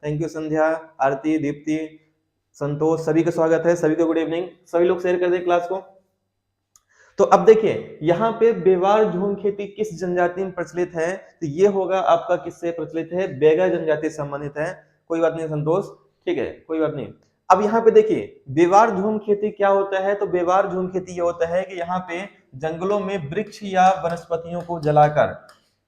Thank you संध्या, आरती, दीप्ति, संतोष, सभी का स्वागत है, सभी को गुड इवनिंग। सभी लोग शेयर कर दें क्लास को। तो अब देखिए यहाँ पे बेवार झूम खेती किस जनजाति में प्रचलित है, तो ये होगा आपका किससे प्रचलित है, बैगा जनजाति से संबंधित है। कोई बात नहीं संतोष, ठीक है, कोई बात नहीं। अब यहाँ पे देखिए बेवार झूम खेती क्या होता है, तो बेवार झूम खेती ये होता है कि यहाँ पे जंगलों में वृक्ष या वनस्पतियों को जलाकर,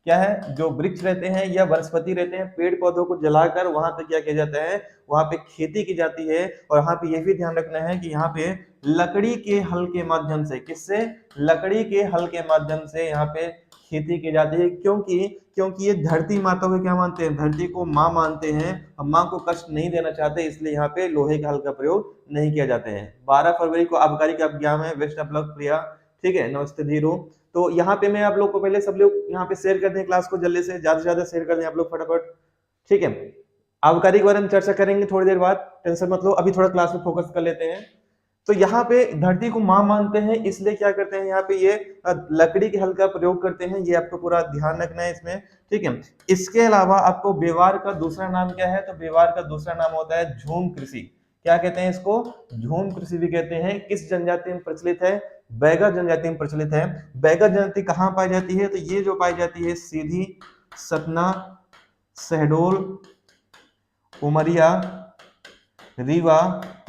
क्या है, जो वृक्ष रहते हैं या वनस्पति रहते हैं, पेड़ पौधों को जलाकर वहां पे क्या किया जाता है, वहां पे खेती की जाती है। और यहाँ पे यह भी ध्यान रखना है कि यहाँ पे लकड़ी के हल के माध्यम से, किससे, लकड़ी के हल के माध्यम से यहाँ पे खेती की जाती है। क्योंकि ये धरती माता को क्या मानते हैं, धरती को माँ मानते हैं, और माँ को कष्ट नहीं देना चाहते, इसलिए यहाँ पे लोहे के हल का प्रयोग नहीं किया जाता है। 12 फरवरी को आबकारी का एग्जाम है, बेस्ट ऑफ लक प्रिया, ठीक है, नमस्ते धीरू। तो यहाँ पे मैं आप लोग को पहले सब लोग यहाँ पे शेयर कर दें क्लास को, जल्दी से ज्यादा से ज्यादा शेयर कर दें आप लोग फटाफट, ठीक है। आबकारी के बारे में चर्चा करेंगे थोड़ी देर बाद, टेंशन मत लो, अभी थोड़ा क्लास में फोकस कर लेते हैं। तो यहाँ पे धरती को मां मानते हैं, इसलिए क्या करते हैं, यहाँ पे ये लकड़ी के हल का प्रयोग करते हैं, ये आपको पूरा ध्यान रखना है इसमें, ठीक है। इसके अलावा आपको बेवार का दूसरा नाम क्या है, तो बेवार का दूसरा नाम होता है झूम कृषि। क्या कहते हैं इसको, झूम कृषि भी कहते हैं। किस जनजाति में प्रचलित है, बैगा जनजाति में प्रचलित है। बैगा जनजाति कहाँ पाई जाती है, तो ये जो पाई जाती है सीधी, सतना, शहडोल, उमरिया, रीवा,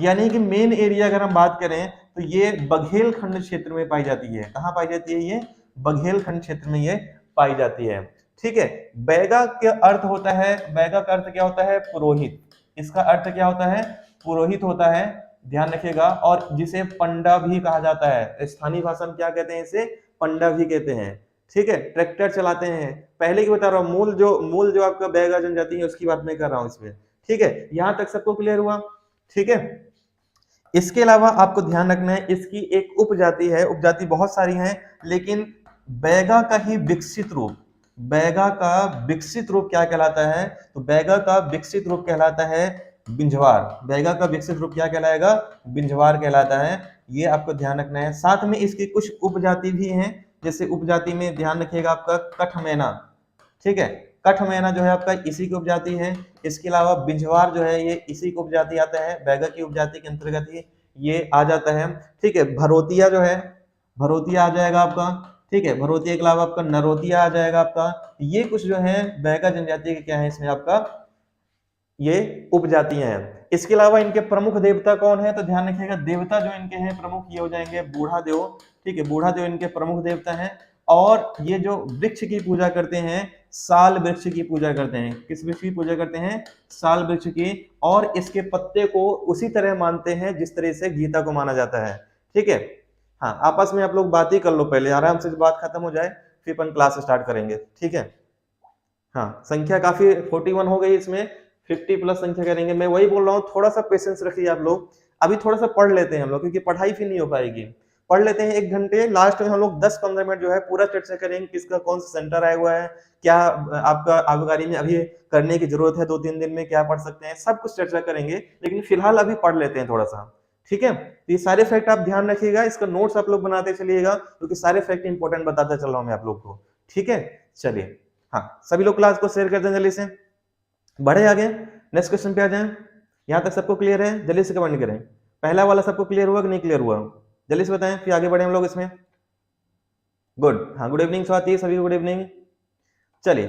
यानी कि मेन एरिया अगर हम बात करें तो ये बघेलखंड क्षेत्र में पाई जाती है। कहाँ पाई जाती है, ये बघेलखंड क्षेत्र में ये पाई जाती है, ठीक है। बैगा का अर्थ होता है, बैगा का अर्थ क्या होता है, पुरोहित। इसका अर्थ क्या होता है, पुरोहित होता है, ध्यान रखिएगा। और जिसे पंडा भी कहा जाता है, स्थानीय भाषा में क्या कहते हैं, इसे पंडा भी कहते हैं, ठीक है। ट्रैक्टर चलाते हैं, पहले की बता रहा हूँ, मूल जो आपका बैगा जनजाति है उसकी बात मैं कर रहा हूँ इसमें, ठीक है। यहां तक सबको क्लियर हुआ, ठीक है। इसके अलावा आपको ध्यान रखना है, इसकी एक उपजाति है, उपजाति बहुत सारी हैं, लेकिन बैगा का ही विकसित रूप, बैगा का विकसित रूप क्या कहलाता है, तो बैगा का विकसित रूप कहलाता है बिंझवार। बैगा का विकसित रूप क्या कहलाएगा, बिंझवार कहलाता है, ये आपको ध्यान रखना है। साथ में इसकी कुछ उपजाति भी हैं, जैसे उपजाति में ध्यान रखिएगा आपका कठमैना, ठीक है, कठमैना जो है आपका इसी की उपजाति है। इसके अलावा बिंझवार जो है ये इसी की उपजाति आता है, बैगा की उपजाति के अंतर्गत ही ये आ जाता है, ठीक है। भरोतिया जो है, भरोतिया आ जाएगा आपका, ठीक है। भरोतिया के अलावा आपका नरोतिया आ जाएगा आपका। ये कुछ जो है बैगा जनजाति के क्या है, इसमें आपका ये उपजातियां हैं। इसके अलावा इनके प्रमुख देवता कौन है, तो ध्यान रखिएगा, देवता जो इनके हैं प्रमुख ये हो जाएंगे बूढ़ा देव, ठीक है, बूढ़ा देव इनके प्रमुख देवता हैं। और ये जो वृक्ष की पूजा करते हैं, साल वृक्ष की पूजा करते हैं। किस वृक्ष की पूजा करते हैं, साल वृक्ष की। और इसके पत्ते को उसी तरह मानते हैं जिस तरह से गीता को माना जाता है, ठीक है। हाँ, आपस में आप लोग बात ही कर लो पहले, आराम से बात खत्म हो जाए फिर अपन क्लास स्टार्ट करेंगे, ठीक है। हाँ, संख्या काफी 41 हो गई, इसमें 50 प्लस संख्या करेंगे। मैं वही बोल रहा हूँ, थोड़ा सा पेशेंस रखिए आप लोग। अभी थोड़ा सा पढ़ लेते हैं हम लोग, क्योंकि पढ़ाई फिर नहीं हो पाएगी। पढ़ लेते हैं 1 घंटे, लास्ट में हम लोग 10-15 मिनट जो है पूरा चर्चा करेंगे, किसका कौन सा सेंटर आया हुआ है, क्या आपका आबकारी में अभी करने की जरूरत है, 2-3 दिन में क्या पढ़ सकते हैं, सब कुछ चर्चा करेंगे। लेकिन फिलहाल अभी पढ़ लेते हैं थोड़ा सा, ठीक है। तो ये सारे फैक्ट आप ध्यान रखिएगा, इसका नोट्स आप लोग बनाते चलिएगा, क्योंकि सारे फैक्ट इंपॉर्टेंट बताता चल रहा हूं मैं आप लोग को, ठीक है। चलिए, हाँ, सभी लोग क्लास को शेयर कर दें जल्दी से, बढ़े आगे, नेक्स्ट क्वेश्चन पे आ जाएं। यहां तक सबको क्लियर है, जल्दी से कमेंट करें। पहला वाला सबको क्लियर हुआ कि नहीं क्लियर हुआ, जल्दी से बताएं, फिर आगे बढ़े हम लोग इसमें। गुड, हाँ, गुड इवनिंग स्वाति, सभी गुड इवनिंग। चलिए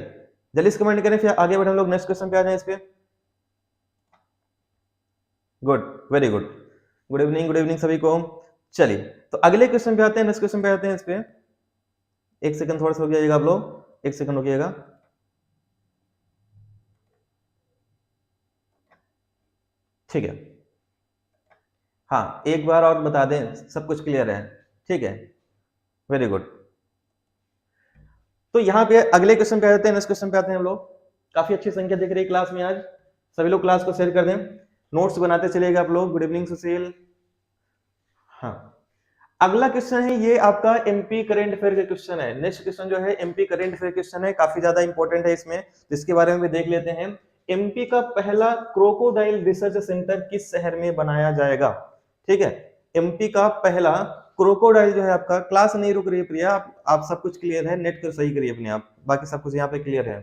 जल्दी से कमेंट करें, फिर आगे बढ़े हम लोग नेक्स्ट क्वेश्चन पे आ जाएं इस पे। Good, very good, good evening सभी को। चलिए तो अगले क्वेश्चन पे आते हैं, नेक्स्ट क्वेश्चन पे आते हैं इस पे। 1 सेकंड थोड़ा सा रुक जाइएगा आप लोग, 1 सेकंड रुकिएगा। ठीक है, हाँ, एक बार और बता दें, सब कुछ क्लियर है, ठीक है, वेरी गुड। तो यहाँ पे अगले क्वेश्चन पे आते हैं, नेक्स्ट क्वेश्चन पे आते हैं हम लोग। काफी अच्छी संख्या दिख रही है क्लास में आज, सभी लोग क्लास को शेयर कर दें, नोट्स बनाते चलिएगा आप लोग। गुड इवनिंग सुशील। हाँ, अगला क्वेश्चन है ये आपका एमपी करंट अफेयर का क्वेश्चन है। नेक्स्ट क्वेश्चन जो है एमपी करंट अफेयर क्वेश्चन है, काफी ज्यादा इंपॉर्टेंट है इसमें, जिसके बारे में भी देख लेते हैं। एमपी का पहला क्रोकोडाइल रिसर्च सेंटर किस शहर में बनाया जाएगा, ठीक है। एमपी का पहला क्रोकोडाइल जो है आपका, क्लास नहीं रुक रही है प्रिया, आप सब कुछ क्लियर है, नेट को सही करिए अपने आप, बाकी सब कुछ यहाँ पे क्लियर है।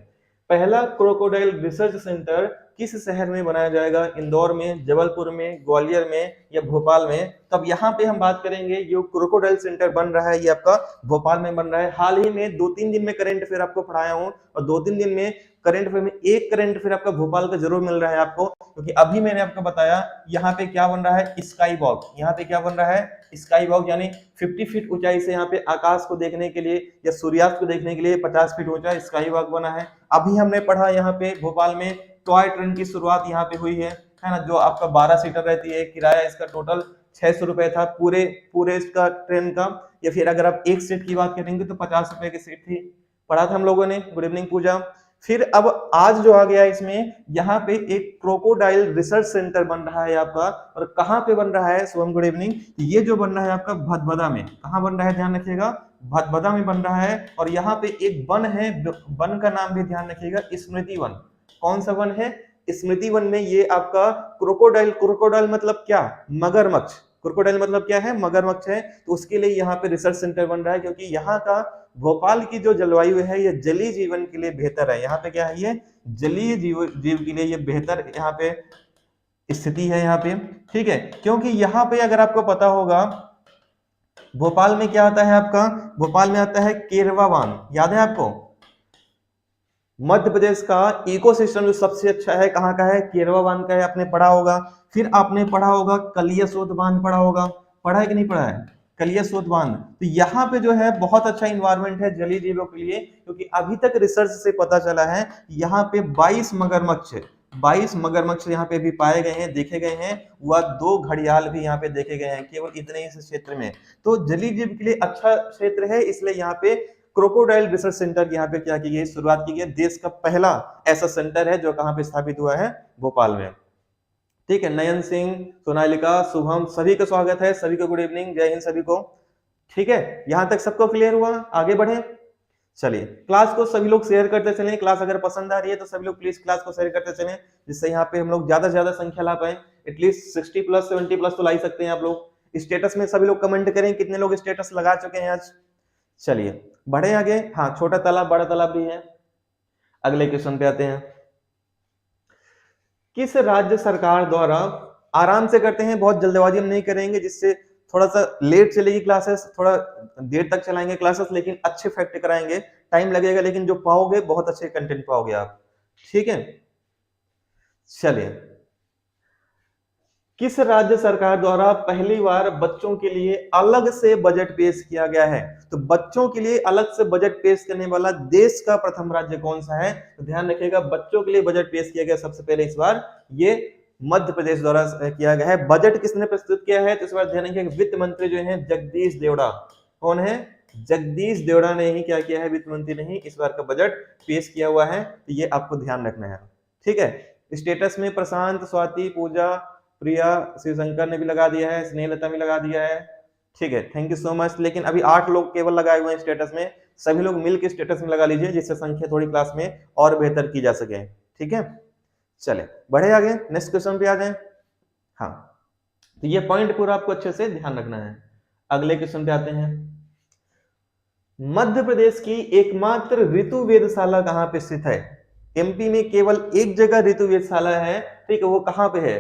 पहला क्रोकोडाइल रिसर्च सेंटर किस शहर में बनाया जाएगा, इंदौर में, जबलपुर में, ग्वालियर में या भोपाल में। तब यहाँ पे हम बात करेंगे जो क्रोकोडाइल सेंटर बन रहा है ये आपका भोपाल में बन रहा है। हाल ही में 2-3 दिन में करंट अफेयर आपको पढ़ाया हूँ, और 2-3 दिन में करंट अफेयर में एक करंट अफेयर आपका भोपाल का जरूर मिल रहा है आपको, क्योंकि अभी मैंने आपको बताया यहाँ पे क्या बन रहा है, स्काई वॉक। यहाँ पे क्या बन रहा है, स्काई वॉक, यानी 50 फीट ऊंचाई से यहाँ पे आकाश को देखने के लिए या सूर्यास्त को देखने के लिए 50 फीट ऊंचा स्काई वॉक बना है। अभी हमने पढ़ा यहाँ पे भोपाल में टॉय ट्रेन की शुरुआत यहाँ पे हुई है ना, जो आपका 12 सीटर रहती है। किराया इसका टोटल 600 रुपए था पूरे इसका ट्रेन का, या फिर अगर आप एक सीट की बात करेंगे तो 50 रुपए की सीट थी। पढ़ा था हम लोगों ने। गुड इवनिंग पूजा। फिर अब आज जो आ गया इसमें, यहाँ पे एक क्रोकोडाइल रिसर्च सेंटर बन रहा है आपका, और कहाँ पे बन रहा है शुभम, गुड इवनिंग। ये जो बन रहा है आपका भदभदा में। कहाँ बन रहा है, ध्यान रखिएगा, भदभदा में बन रहा है। और यहाँ पे एक वन है, वन का नाम भी ध्यान रखिएगा, स्मृति वन। कौन सा वन है, स्मृति वन में ये आपका क्रोकोडाइल मतलब क्या, मगरमच्छ। क्रोकोडाइल मतलब क्या है, मगरमच्छ है। तो उसके लिए यहाँ पे रिसर्च सेंटर बन रहा है, क्योंकि यहाँ का भोपाल की जो जलवायु है ये जलीय जीवन के लिए बेहतर है। यहाँ पे क्या है, ये जलीय जीव के लिए ये बेहतर यहाँ पे स्थिति है यहाँ पे, ठीक है। क्योंकि यहाँ पे अगर आपको पता होगा, भोपाल में क्या आता है आपका, भोपाल में आता है केरवा बांध। याद है आपको, मध्य प्रदेश का इकोसिस्टम जो सबसे अच्छा है कहाँ का है, केरवा बांध का है, आपने पढ़ा होगा। फिर आपने पढ़ा होगा कलियासोत बांध, पढ़ा होगा, पढ़ा है कि नहीं पढ़ा है, कलियासोत बांध। तो यहाँ पे जो है बहुत अच्छा इन्वायरमेंट है जलीय जीवों के लिए, क्योंकि अभी तक रिसर्च से पता चला है यहाँ पे 22 मगरमच्छ यहाँ पे भी पाए गए हैं, देखे गए हैं। वह 2 घड़ियाल भी यहाँ पे देखे गए हैं, केवल इतने ही क्षेत्र में। तो जलीय जीव के लिए अच्छा क्षेत्र है, इसलिए यहाँ पे क्रोकोडाइल रिसर्च सेंटर यहाँ पे क्या की गई, शुरुआत की गई। देश का पहला ऐसा सेंटर है जो कहाँ पे स्थापित हुआ है, भोपाल में, ठीक है। नयन सिंह, सोनालिका, शुभम, सभी का स्वागत है, सभी को गुड इवनिंग, जय हिंद सभी को, ठीक है। यहां तक सबको क्लियर हुआ, आगे बढ़े। चलिए क्लास को सभी लोग शेयर करते चलें। क्लास अगर पसंद आ रही है तो सभी लोग प्लीज क्लास को शेयर करते चलें, जिससे यहाँ पे हम लोग ज्यादा से ज्यादा संख्या ला पाए। एटलीस्ट 60 प्लस 70 प्लस तो ला ही सकते हैं आप लोग। स्टेटस में सभी लोग कमेंट करें कितने लोग स्टेटस लगा चुके हैं आज। चलिए बढ़े आगे। हाँ, छोटा तालाब बड़ा तालाब भी है। अगले क्वेश्चन पे आते हैं। किस राज्य सरकार द्वारा, आराम से करते हैं, बहुत जल्दबाजी हम नहीं करेंगे, जिससे थोड़ा सा लेट चलेगी क्लासेस, थोड़ा देर तक चलाएंगे क्लासेस, लेकिन अच्छे फैक्ट कराएंगे। टाइम लगेगा लेकिन जो पाओगे बहुत अच्छे कंटेंट पाओगे आप, ठीक है। चलिए, किस राज्य सरकार द्वारा पहली बार बच्चों के लिए अलग से बजट पेश किया गया है? तो बच्चों के लिए अलग से बजट पेश करने वाला देश का प्रथम राज्य कौन सा है? तो ध्यान रखिएगा, बच्चों के लिए बजट पेश किया गया सबसे पहले इस बार ये मध्य प्रदेश द्वारा किया गया है। बजट किसने प्रस्तुत किया है? तो इस बार ध्यान रखिएगा, वित्त मंत्री जो है जगदीश देवड़ा। कौन है? जगदीश देवड़ा ने ही क्या किया है, वित्त मंत्री ने ही इस बार का बजट पेश किया हुआ है। तो ये आपको ध्यान रखना है, ठीक है। स्टेटस में प्रशांत, स्वाति, पूजा, प्रिया, शिवशंकर ने भी लगा दिया है, स्नेहलता भी लगा दिया है, ठीक है, थैंक यू सो मच। लेकिन अभी 8 लोग केवल लगाए हुए हैं स्टेटस में, सभी लोग मिलकर स्टेटस में लगा लीजिए, जिससे संख्या थोड़ी क्लास में और बेहतर की जा सके, ठीक है। चले बढ़े आगे, नेक्स्ट क्वेश्चन पे आ जाए। हाँ, तो ये पॉइंट पूरा आपको अच्छे से ध्यान रखना है। अगले क्वेश्चन पे आते हैं। मध्य प्रदेश की एकमात्र ऋतु वेधशाला कहां पे स्थित है? एमपी में केवल एक जगह ऋतु वेधशाला है, ठीक है, वो कहां पे है?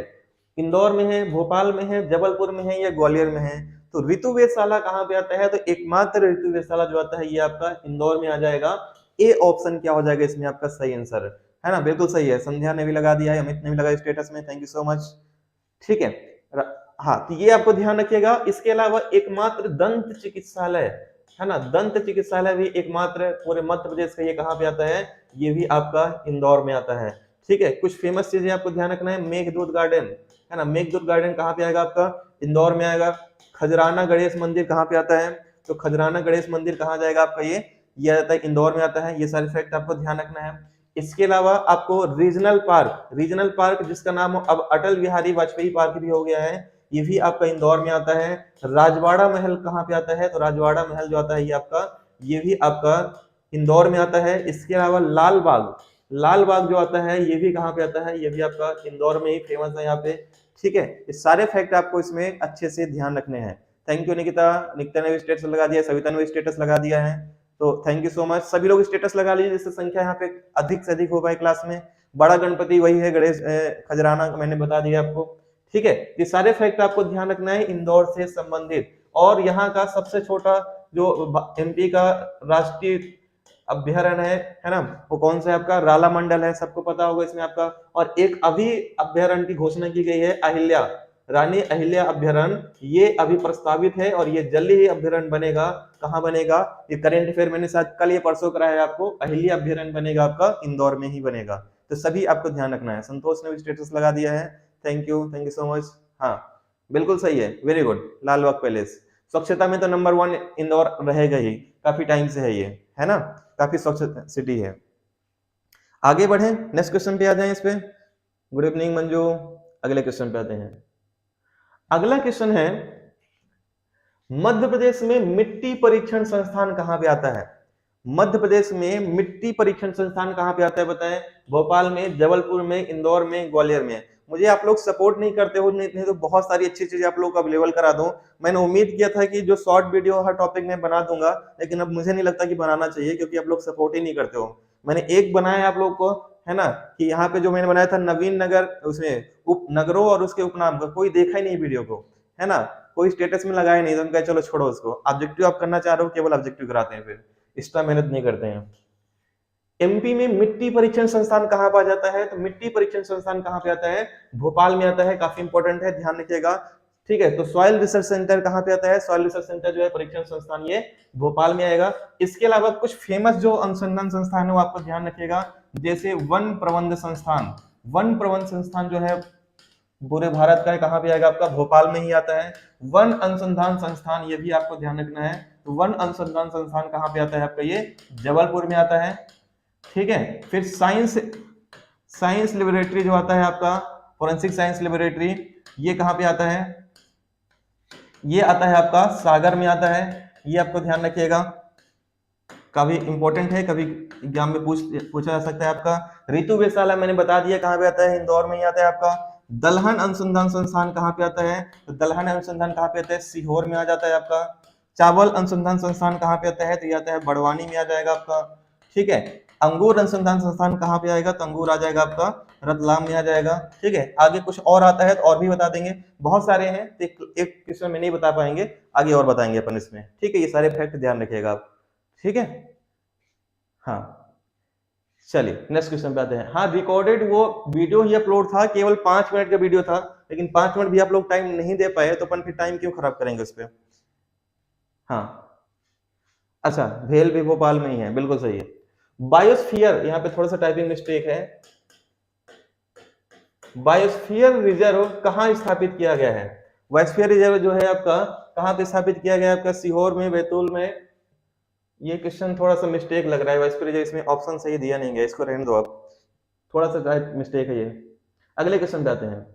इंदौर में है, भोपाल में है, जबलपुर में है या ग्वालियर में है? तो ऋतु वेधशाला कहां पे आता है? तो एकमात्र ऋतु वेधशाला जो आता है ये आपका इंदौर में आ जाएगा। ए ऑप्शन क्या हो जाएगा इसमें आपका सही आंसर, है ना, बिल्कुल सही है। संध्या ने भी लगा दिया है, अमित ने भी लगाया स्टेटस में, थैंक यू सो मच, ठीक है। हाँ, तो ये आपको ध्यान रखिएगा। इसके अलावा एकमात्र दंत चिकित्सालय, है ना, दंत चिकित्सालय भी एकमात्र पूरे मध्य प्रदेश का, ये कहां पे आता है? ये भी आपका इंदौर में आता है, ठीक है। कुछ फेमस चीजें आपको ध्यान रखना है। मेघदूत गार्डन, है ना, मेघदूत गार्डन कहाँ पे आएगा आपका? इंदौर में आएगा। खजराना गणेश मंदिर कहाँ पे आता है? तो खजराना गणेश मंदिर कहाँ जाएगा आपका? ये आता है इंदौर में आता है। ये सारे फैक्ट आपको ध्यान रखना है। इसके अलावा आपको रीजनल पार्क जिसका नाम अब अटल बिहारी वाजपेयी पार्क भी हो गया है, ये भी आपका इंदौर में आता है। राजवाड़ा महल कहाँ पे आता है? तो राजवाड़ा महल जो आता है ये भी आपका इंदौर में आता है। इसके अलावा लाल बाग जो आता है ये भी कहाँ पे आता है? ये भी आपका इंदौर में ही फेमस है यहाँ पे, ठीक है। ये सारे फैक्ट आपको इसमें अच्छे से ध्यान रखने हैं। थैंक यू निकिता ने भी स्टेटस लगा दिया, सविता ने भी स्टेटस लगा दिया है, तो थैंक यू सो मच। सभी लोग स्टेटस लगा लीजिए जिससे संख्या यहाँ पे अधिक से अधिक हो पाए क्लास में। बड़ा गणपति वही है, गणेश खजराना मैंने बता दिया आपको। ठीक है, ये सारे फैक्ट आपको ध्यान रखना है इंदौर से संबंधित। और यहाँ का सबसे छोटा जो एमपी का राष्ट्रीय अभ्यारण्य है ना, वो कौन सा है आपका, राला मंडल है, सबको पता होगा इसमें आपका। और एक अभी अभ्यारण्य की घोषणा की गई है, अहिल्या, रानी अहिल्या अभ्यारण्य, ये अभी प्रस्तावित है और ये जल्दी ही अभ्यारण्य बनेगा। कहाँ बनेगा, ये करंट अफेयर मैंने शायद कल ये परसों कराया आपको, अहिल्या अभ्यारण्य बनेगा आपका इंदौर में ही बनेगा। तो सभी आपको ध्यान रखना है। संतोष ने भी स्टेटस लगा दिया है, थैंक यू सो मच। हाँ बिल्कुल सही है, वेरी गुड। लाल बाग पैलेस स्वच्छता में तो नंबर 1 इंदौर रहेगा ही, काफी टाइम से है ये, है ना, काफी स्वच्छ सिटी है। आगे बढ़े, नेक्स्ट क्वेश्चन पे आ जाए इस पे। गुड इवनिंग मंजू, अगले क्वेश्चन पे आते हैं। अगला क्वेश्चन है, मध्य प्रदेश में मिट्टी परीक्षण संस्थान कहां पे आता है? मध्य प्रदेश में मिट्टी परीक्षण संस्थान कहां पे आता है बताएं? भोपाल में, जबलपुर में, इंदौर में, ग्वालियर में। मुझे आप लोग सपोर्ट नहीं करते हो, नहीं तो बहुत सारी अच्छी चीजें आप लोग को अवेलेबल करा दूं। मैंने उम्मीद किया था कि जो शॉर्ट वीडियो हर टॉपिक में बना दूंगा, लेकिन अब मुझे नहीं लगता कि बनाना चाहिए, क्योंकि आप लोग सपोर्ट ही नहीं करते हो। मैंने एक बनाया है आप लोग को, है ना, कि यहाँ पे जो मैंने बनाया था नवीन नगर, उसमें उपनगरों और उसके उपनाम का कोई देखा ही नहीं वीडियो को, है ना, कोई स्टेटस में लगाया नहीं, तो हम कहे चलो छोड़ो उसको। ऑब्जेक्टिव आप करना चाह रहे हो, केवल ऑब्जेक्टिव कराते हैं, फिर एक्स्ट्रा मेहनत नहीं करते हैं। एमपी में मिट्टी परीक्षण संस्थान कहां पर आ जाता है? तो मिट्टी परीक्षण संस्थान कहां पे आता है? भोपाल में आता है, काफी इंपॉर्टेंट है, ध्यान रखिएगा। ठीक है, तो सॉइल रिसर्च सेंटर कहां पे आता है? सॉइल रिसर्च सेंटर जो है परीक्षण संस्थान, ये भोपाल में आएगा। इसके अलावा कुछ फेमस जो अनुसंधान संस्थान है वो आपको ध्यान रखिएगा, जैसे वन प्रबंध संस्थान। वन प्रबंध संस्थान जो है पूरे भारत का है, कहां पे आएगा आपका? भोपाल में ही आता है। वन अनुसंधान संस्थान, ये भी आपको ध्यान रखना है, तो वन अनुसंधान संस्थान कहां पे आता है आपका? ये जबलपुर में आता है। ठीक है, फिर साइंस लेबोरेटरी जो आता है आपका, फोरेंसिक साइंस लेबोरेटरी, ये कहां पे आता है? ये आता है आपका सागर में आता है। ये आपको ध्यान रखिएगा, काफी इंपॉर्टेंट है, कभी एग्जाम में पूछा जा सकता है आपका। ऋतु वेधशाला मैंने बता दिया कहां पे आता है, इंदौर में ही आता है आपका। दलहन अनुसंधान संस्थान कहां पे आता है? तो दलहन अनुसंधान कहां पे आता है? सीहोर में आ जाता है आपका। चावल अनुसंधान संस्थान कहां पे आता है? तो ये आता है बड़वानी में आ जाएगा आपका। ठीक है, अंगूर अनुसंधान संस्थान कहां पे आएगा? तो अंगूर आ जाएगा आपका रतलाम में आ जाएगा। ठीक है, आगे कुछ और आता है तो और भी बता देंगे, बहुत सारे हैं, एक क्वेश्चन में नहीं बता पाएंगे, आगे और बताएंगे अपन इसमें। ठीक है, ये सारे फैक्ट ध्यान रखिएगा आप। ठीक है, हाँ चलिए नेक्स्ट क्वेश्चन पे आते हैं। हाँ, रिकॉर्डेड वो वीडियो ही अपलोड था, केवल 5 मिनट का वीडियो था, लेकिन 5 मिनट भी आप लोग टाइम नहीं दे पाए, तो अपन फिर टाइम क्यों खराब करेंगे उस पर। हाँ अच्छा, भेल भी भोपाल में ही है, बिल्कुल सही है। बायोस्फीयर, यहाँ पे थोड़ा सा टाइपिंग मिस्टेक है। बायोस्फीयर रिजर्व कहाँ स्थापित किया गया है? बायोस्फीयर रिजर्व जो है आपका कहाँ पे स्थापित किया गया है आपका? सीहोर में, बैतूल में। ये क्वेश्चन थोड़ा सा मिस्टेक लग रहा है, बायोस्फीयर रिजर्व इसमें ऑप्शन सही दिया नहीं गया, इसको रहने दो आप, थोड़ा सा मिस्टेक है ये। अगले क्वेश्चन पे आते हैं।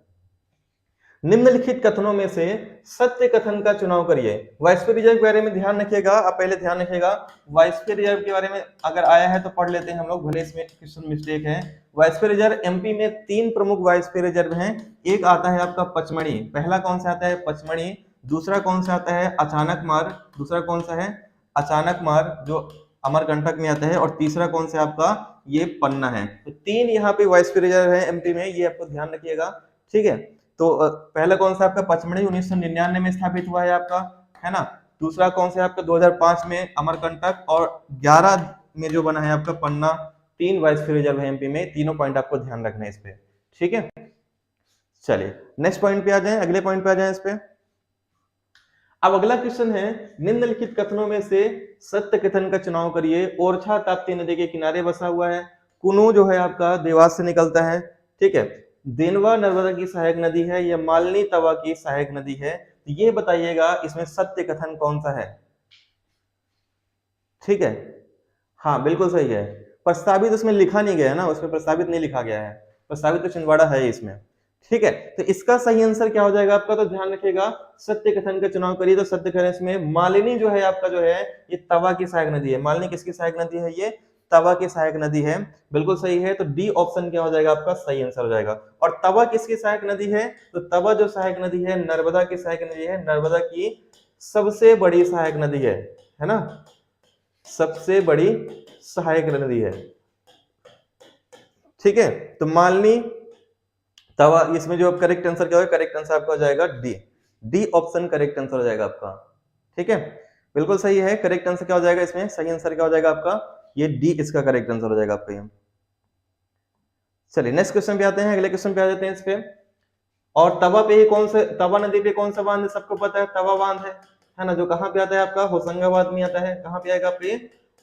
निम्नलिखित कथनों में से सत्य कथन का चुनाव करिए। बायोस्फीयर रिजर्व के बारे में ध्यान रखिएगा, आप पहले ध्यान रखिएगा, बायोस्फीयर रिजर्व के बारे में अगर आया है तो पढ़ लेते हैं हम लोग, भले इसमें क्वेश्चन मिस्टेक है। बायोस्फीयर रिजर्व एमपी में 3 प्रमुख बायोस्फीयर रिजर्व हैं। एक आता है आपका पचमढ़ी, पहला कौन सा आता है? पचमढ़ी। दूसरा कौन सा आता है? अचानक मार्ग। दूसरा कौन सा है? अचानक मार्ग, जो अमरकंटक में आता है। और तीसरा कौन सा आपका? ये पन्ना है। तो 3 यहाँ पे बायोस्फीयर रिजर्व है एमपी में, ये आपको ध्यान रखिएगा। ठीक है, तो पहला कौन सा आपका? पचमढ़ी 1999 में स्थापित हुआ है आपका, है ना। दूसरा कौन सा आपका? 2005 में अमरकंटक, और 11 में जो बना है आपका पन्ना। 3 बायोस्फीयर रिजर्व है एमपी में, तीनों पॉइंट आपको ध्यान रखना है इस पे। ठीक है, चलिए नेक्स्ट पॉइंट पे आ जाएं, अगले पॉइंट पे आ जाएं इस पे। अब अगला क्वेश्चन है, निम्नलिखित कथनों में से सत्य कथन का चुनाव करिए। ओरछा ताप्ती नदी के किनारे बसा हुआ है। कुनू जो है आपका देवास से निकलता है। ठीक है, देनवा नर्मदा की सहायक नदी है, या मालनी तवा की सहायक नदी है। तो ये बताइएगा इसमें सत्य कथन कौन सा है? ठीक है, हाँ बिल्कुल सही है। प्रस्तावित उसमें लिखा नहीं गया ना, उसमें प्रस्तावित नहीं लिखा गया है, प्रस्तावित तो छिंदवाड़ा है इसमें। ठीक है, तो इसका सही आंसर क्या हो जाएगा आपका? तो ध्यान रखिएगा, सत्य कथन का चुनाव करिए। तो सत्य कथन इसमें मालिनी जो है आपका, जो है ये तवा की सहायक नदी है। मालिनी किसकी सहायक नदी है? ये तवा की सहायक नदी है, बिल्कुल सही है। तो डी ऑप्शन क्या हो जाएगा आपका? सही आंसर हो जाएगा। और तवा किसकी सहायक नदी है? तो तवा जो सहायक नदी है नर्मदा की सहायक नदी है, नर्मदा की सबसे बड़ी सहायक नदी है ना, सबसे बड़ी सहायक नदी है। ठीक है, तो मालनी, तवा, इसमें जो करेक्ट आंसर क्या होगा, करेक्ट आंसर आपका हो जाएगा D. D option correct answer हो जाएगा आपका। ठीक है, बिल्कुल सही है। करेक्ट आंसर क्या हो जाएगा इसमें, सही आंसर क्या हो जाएगा आपका, ये डी इसका करेक्ट आंसर हो जाएगा आपका ये। चलिए नेक्स्ट क्वेश्चन पे आते हैं, अगले क्वेश्चन पे आ जाते हैं इस पे। और तवा पे ही कौन से, तवा नदी पे कौन सा बांध है, सबको पता है तवा बांध है ना, जो कहाँ पे आता है आपका, होशंगाबाद में आता है। कहाँ पे आएगा आपका ये,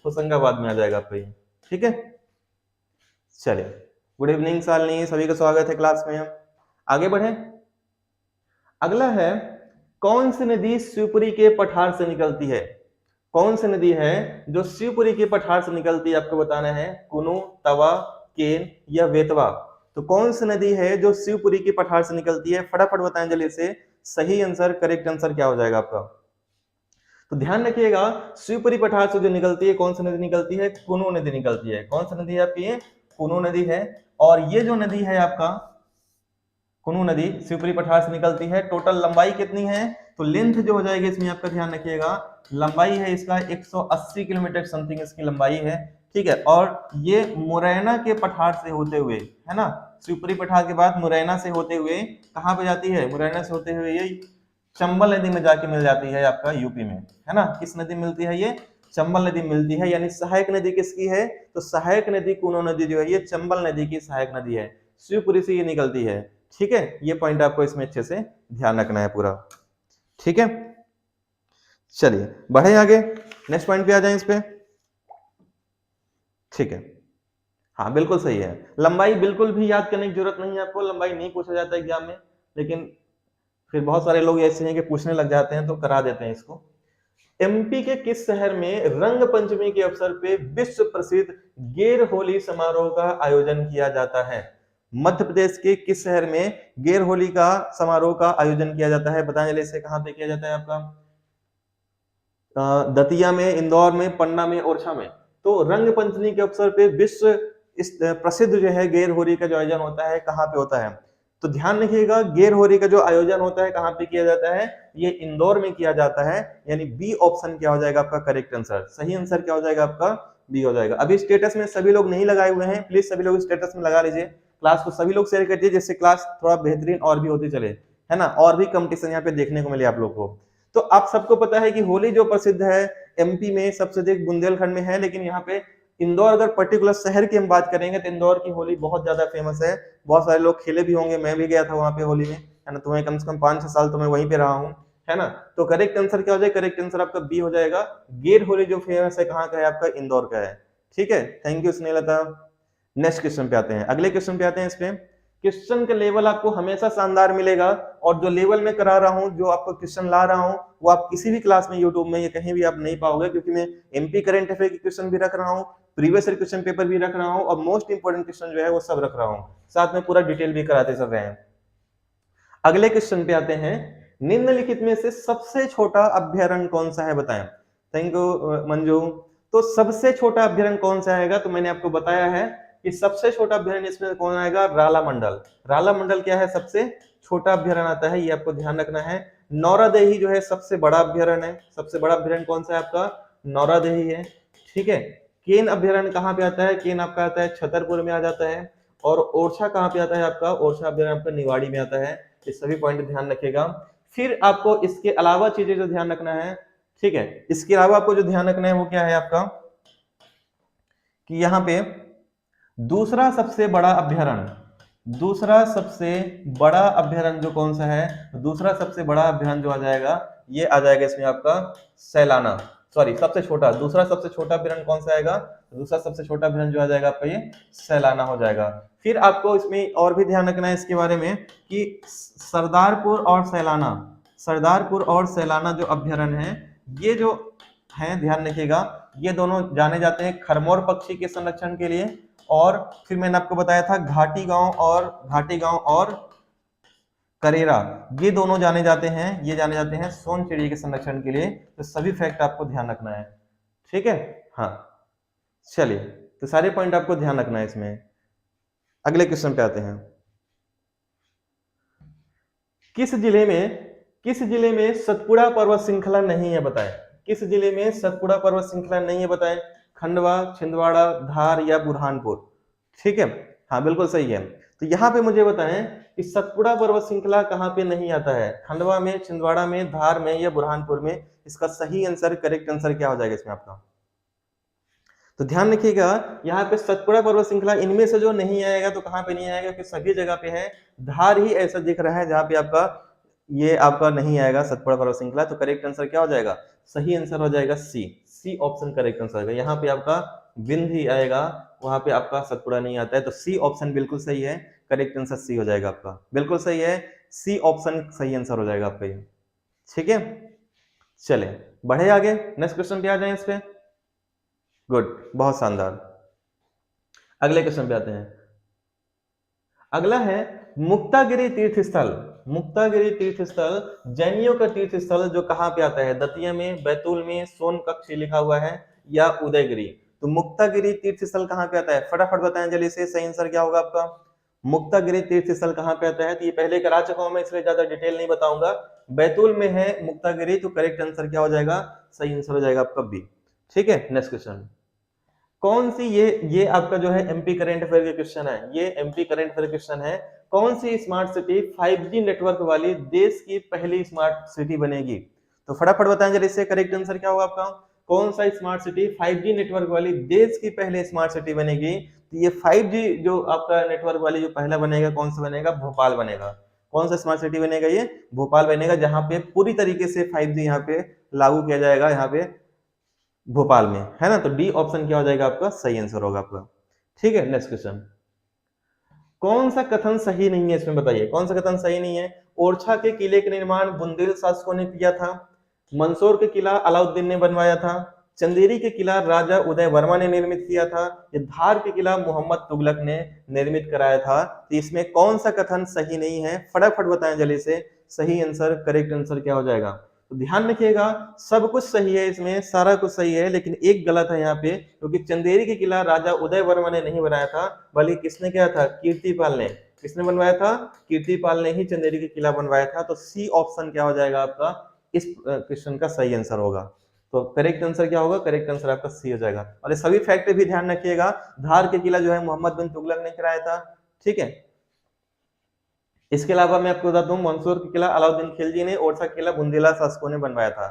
होशंगाबाद में आ जाएगा आपका ये। ठीक है, चलिए गुड इवनिंग शालिनी, सभी का स्वागत है क्लास में। आगे बढ़े, अगला है कौन सी नदी शिवपुरी के पठार से निकलती है। कौन सी नदी है जो शिवपुरी के पठार से निकलती है, आपको बताना है। कुनु, तवा, केन या बेतवा। तो कौन सी नदी है जो शिवपुरी के पठार से निकलती है, फटाफट बताएं जल्दी से। सही आंसर, करेक्ट आंसर क्या हो जाएगा आपका। तो ध्यान रखिएगा, शिवपुरी पठार से जो निकलती है, कौन सी नदी निकलती है, कुनु नदी निकलती है। कौन सी नदी है आपकी, कुनु नदी है। और ये जो नदी है आपका कुनु नदी शिवपुरी पठार से निकलती है। टोटल लंबाई कितनी है, तो लेंथ जो हो जाएगी इसमें आपका ध्यान रखिएगा, लंबाई है इसका 180 किलोमीटर समथिंग इसकी लंबाई है। ठीक है, और ये मुरैना के पठार से होते हुए, है ना, शिवपुरी पठार के बाद मुरैना से होते हुए कहाँ पे जाती है, मुरैना से होते हुए ये चंबल नदी में जाके मिल जाती है आपका यूपी में, है ना। किस नदी मिलती है, ये चंबल नदी मिलती है। यानी सहायक नदी किसकी है, तो सहायक नदी कुनो नदी जो है ये चंबल नदी की सहायक नदी है, शिवपुरी से ये निकलती है। ठीक है, ये पॉइंट आपको इसमें अच्छे से ध्यान रखना है पूरा। ठीक है, चलिए बढ़े आगे, नेक्स्ट पॉइंट पे आ जाए इस पे। ठीक है, हाँ बिल्कुल सही है। लंबाई बिल्कुल भी याद करने की जरूरत नहीं है आपको, लंबाई नहीं पूछा जाता एग्जाम में, लेकिन फिर बहुत सारे लोग ऐसे हैं कि पूछने लग जाते हैं तो करा देते हैं इसको। एमपी के किस शहर में रंग पंचमी के अवसर पे विश्व प्रसिद्ध गेर होली समारोह का आयोजन किया जाता है। मध्य प्रदेश के किस शहर में गेर होली का समारोह का आयोजन किया जाता है, बताएं जल्दी से। कहां पे किया जाता है आपका, दतिया में, इंदौर में, पन्ना में, ओरछा में। तो रंग पंचमी के अवसर पे विश्व इस प्रसिद्ध जो है गेर होली का जो आयोजन होता है, कहाँ पे होता है, तो ध्यान रखिएगा गेर होली का जो आयोजन होता है कहाँ पे किया जाता है, ये इंदौर में किया जाता है। यानी बी ऑप्शन क्या हो जाएगा आपका करेक्ट आंसर। सही आंसर क्या हो जाएगा आपका, बी हो जाएगा। अभी स्टेटस में सभी लोग नहीं लगाए हुए हैं, प्लीज सभी लोग स्टेटस में लगा लीजिए। क्लास को सभी लोग शेयर कर दीजिए, जिससे क्लास थोड़ा बेहतरीन और भी होती चले, है ना, और भी कंपटीशन यहाँ पे देखने को मिले आप लोग को। तो आप सबको पता है कि होली जो प्रसिद्ध है एमपी में सबसे अधिक बुंदेलखंड में है, लेकिन यहाँ पे इंदौर, अगर पर्टिकुलर शहर की हम बात करेंगे तो इंदौर की होली बहुत ज्यादा फेमस है। बहुत सारे लोग खेले भी होंगे, मैं भी गया था वहां पे होली में, है ना, तो मैं कम से कम 5-6 साल तो मैं वहीं पे रहा हूँ, है ना। तो करेक्ट आंसर क्या हो जाएगा, करेक्ट आंसर आपका बी हो जाएगा। गेर होली जो फेमस है कहाँ का है आपका, इंदौर का है। ठीक है, thank you Snehlata. Next question पे आते हैं, अगले क्वेश्चन पे आते हैं। इस पे क्वेश्चन का लेवल आपको हमेशा शानदार मिलेगा, और जो लेवल में करा रहा हूँ, जो आपको क्वेश्चन ला रहा हूँ, वो आप किसी भी क्लास में यूट्यूब में या कहीं भी आप नहीं पाओगे, क्योंकि मैं एमपी करंट अफेयर के क्वेश्चन भी रख रहा हूँ, प्रीवियस ईयर क्वेश्चन पेपर भी रख रहा हूँ, और मोस्ट इंपोर्टेंट क्वेश्चन जो है वो सब रख रहा हूँ, साथ में पूरा डिटेल भी कराते चल रहे हैं। अगले क्वेश्चन पे आते हैं, निम्नलिखित में से सबसे छोटा अभ्यारण्य कौन सा है, बताएं। Thank you Manju. तो सबसे छोटा अभ्यारण्य कौन सा आएगा, तो मैंने आपको बताया है कि सबसे छोटा अभ्यारण्य इसमें कौन आएगा, राला मंडल। राला मंडल क्या है, सबसे छोटा अभ्यारण्य आता है, ये आपको ध्यान रखना है। नौरादेही जो है सबसे बड़ा अभ्यारण्य है। सबसे बड़ा अभ्यारण्य कौन सा है आपका, नौरादेही है। ठीक है, केन अभ्यारण्य कहाँ पे आता है, केन आपका आता है छतरपुर में आ जाता है। और ओरछा कहाँ पे आता है आपका, ओरछा अभ्यारण्य आपका निवाड़ी में आता है। ये सभी पॉइंट ध्यान रखिएगा। फिर आपको इसके अलावा चीजें जो ध्यान रखना है, ठीक है, इसके अलावा आपको जो ध्यान रखना है वो क्या है आपका, कि यहाँ पे दूसरा सबसे बड़ा अभ्यारण्य, दूसरा सबसे बड़ा अभ्यारण्य जो कौन सा है, दूसरा सबसे बड़ा अभ्यारण्य जो आ जाएगा, ये आ जाएगा इसमें आपका सैलाना, सॉरी सबसे छोटा, दूसरा सबसे छोटा अभ्यारण्य कौन सा आएगा, दूसरा सबसे छोटा अभ्यारण्य जो आ जाएगा आपका ये सैलाना हो जाएगा। फिर आपको इसमें और भी ध्यान रखना है इसके बारे में कि सरदारपुर और सैलाना, सरदारपुर और सैलाना जो अभ्यारण्य है, ये जो है ध्यान रखिएगा, ये दोनों जाने जाते हैं खरमोर पक्षी के संरक्षण के लिए। और फिर मैंने आपको बताया था घाटी गांव और करेरा, ये दोनों जाने जाते हैं, ये जाने जाते हैं सोन चिड़िया के संरक्षण के लिए। तो सभी फैक्ट आपको ध्यान रखना है, ठीक है। हाँ चलिए, तो सारे पॉइंट आपको ध्यान रखना है इसमें। अगले क्वेश्चन पे आते हैं, किस जिले में सतपुड़ा पर्वत श्रृंखला नहीं है, बताएं। किस जिले में सतपुड़ा पर्वत श्रृंखला नहीं है, बताएं। खंडवा, छिंदवाड़ा, धार या बुरहानपुर। ठीक है, हाँ बिल्कुल सही है। तो यहाँ पे मुझे बताएं कि सतपुड़ा पर्वत श्रृंखला कहाँ पे नहीं आता है, खंडवा में, छिंदवाड़ा में, धार में या बुरहानपुर में? इसका सही आंसर, करेक्ट आंसर क्या हो जाएगा इसमें आपका? तो ध्यान रखिएगा, यहाँ पे सतपुड़ा पर्वत श्रृंखला इनमें से जो नहीं आएगा तो कहाँ पे नहीं आएगा, कि सभी जगह पे है। धार ही ऐसा दिख रहा है जहाँ पे आपका ये आपका नहीं आएगा सतपुड़ा पर्वत श्रृंखला। तो करेक्ट आंसर क्या हो जाएगा? सही आंसर हो जाएगा सी। सी ऑप्शन करेक्ट आंसर है। यहाँ पे आपका विंध्य ही आएगा, वहां पे आपका सतपुड़ा नहीं आता है। तो सी ऑप्शन बिल्कुल सही है, करेक्ट आंसर सी हो जाएगा आपका, बिल्कुल सही है। सी ऑप्शन सही आंसर हो जाएगा आपका ये। ठीक है, चले बढ़े आगे, नेक्स्ट क्वेश्चन पे आ जाए इस पे। गुड, बहुत शानदार। अगले क्वेश्चन पे आते हैं। अगला है मुक्तागिरी तीर्थ स्थल। मुक्तागिरी तीर्थ स्थल जैनियों का तीर्थ स्थल जो कहाँ पे आता है? दतिया में, बैतूल में, सोनकच्छ लिखा हुआ है, या उदयगिरी? तो मुक्तागिरी तीर्थ स्थल कहाँ पे आता है? फटाफट बताएं जल्दी से, सही आंसर क्या होगा आपका? मुक्तागिरी तीर्थ स्थल कहाँ पे आता है? तो ये पहले करा चुका हूं मैं, इसलिए ज्यादा डिटेल नहीं बताऊंगा। बैतूल में है मुक्तागिरी। तो करेक्ट आंसर क्या हो जाएगा? सही आंसर हो जाएगा आपका बी। ठीक है, नेक्स्ट क्वेश्चन। कौन सी ये आपका जो है एमपी करंट अफेयर का क्वेश्चन है, ये एमपी करंट अफेयर क्वेश्चन है। कौन सी स्मार्ट सिटी 5G नेटवर्क वाली देश की पहली स्मार्ट सिटी बनेगी? तो फटाफट बताएं जरा, इससे करेक्ट आंसर क्या होगा आपका? कौन सा स्मार्ट सिटी 5G नेटवर्क वाली देश की पहली स्मार्ट सिटी बनेगी? तो ये 5G जो आपका नेटवर्क वाली जो पहला बनेगा, कौन सा बनेगा? भोपाल बनेगा। कौन सा स्मार्ट सिटी बनेगा? ये भोपाल बनेगा, जहां पे पूरी तरीके से 5G यहाँ पे लागू किया जाएगा, यहाँ पे भोपाल में, है ना। तो डी ऑप्शन क्या हो जाएगा आपका? सही आंसर होगा आपका। ठीक है, नेक्स्ट क्वेश्चन। कौन सा कथन सही नहीं है इसमें बताइए, कौन सा कथन सही नहीं है? ओरछा के किले का निर्माण बुंदेल शासकों ने किया था, मंदसौर के किला अलाउद्दीन ने बनवाया था, चंदेरी के किला राजा उदय वर्मा ने निर्मित किया था, या धार के किला मोहम्मद तुगलक ने निर्मित कराया था? तो इसमें कौन सा कथन सही नहीं है? फटाफट बताएं जल्दी से, सही आंसर, करेक्ट आंसर क्या हो जाएगा? तो ध्यान रखिएगा, सब कुछ सही है इसमें, सारा कुछ सही है, लेकिन एक गलत है यहाँ पे, क्योंकि चंदेरी के किला राजा उदय वर्मा ने नहीं बनाया था, बल्कि किसने किया था? कीर्तिपाल ने। किसने बनवाया था? कीर्तिपाल ने ही चंदेरी के किला बनवाया था। तो सी ऑप्शन क्या हो जाएगा आपका? इस क्वेश्चन का सही आंसर होगा। तो करेक्ट आंसर क्या होगा? करेक्ट आंसर आपका सी हो जाएगा। और ये सभी फैक्ट भी ध्यान रखिएगा, धार के किला जो है मोहम्मद बिन तुगलक ने कराया था। ठीक है, इसके अलावा मैं आपको बता दूं, मंदसौर का किला अलाउद्दीन खिलजी ने, ओरछा किला बुंदेला शासकों ने बनवाया था।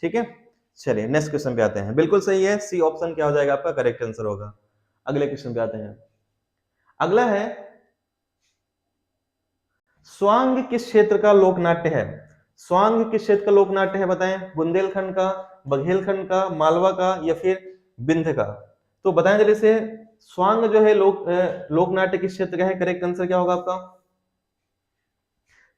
ठीक है, चलिए नेक्स्ट क्वेश्चन पे आते हैं। बिल्कुल सही है, सी ऑप्शन क्या हो जाएगा आपका? करेक्ट आंसर होगा। अगले क्वेश्चन पे आते हैं। अगला है स्वांग किस क्षेत्र का लोक नाट्य है? स्वांग किस क्षेत्र का लोक नाट्य है बताएं? बुंदेलखंड का, बघेलखंड का, मालवा का, या फिर विंध्य का? तो बताएं जल्दी से, स्वांग जो है लोक नाट्य किस क्षेत्र का है? करेक्ट आंसर क्या होगा आपका?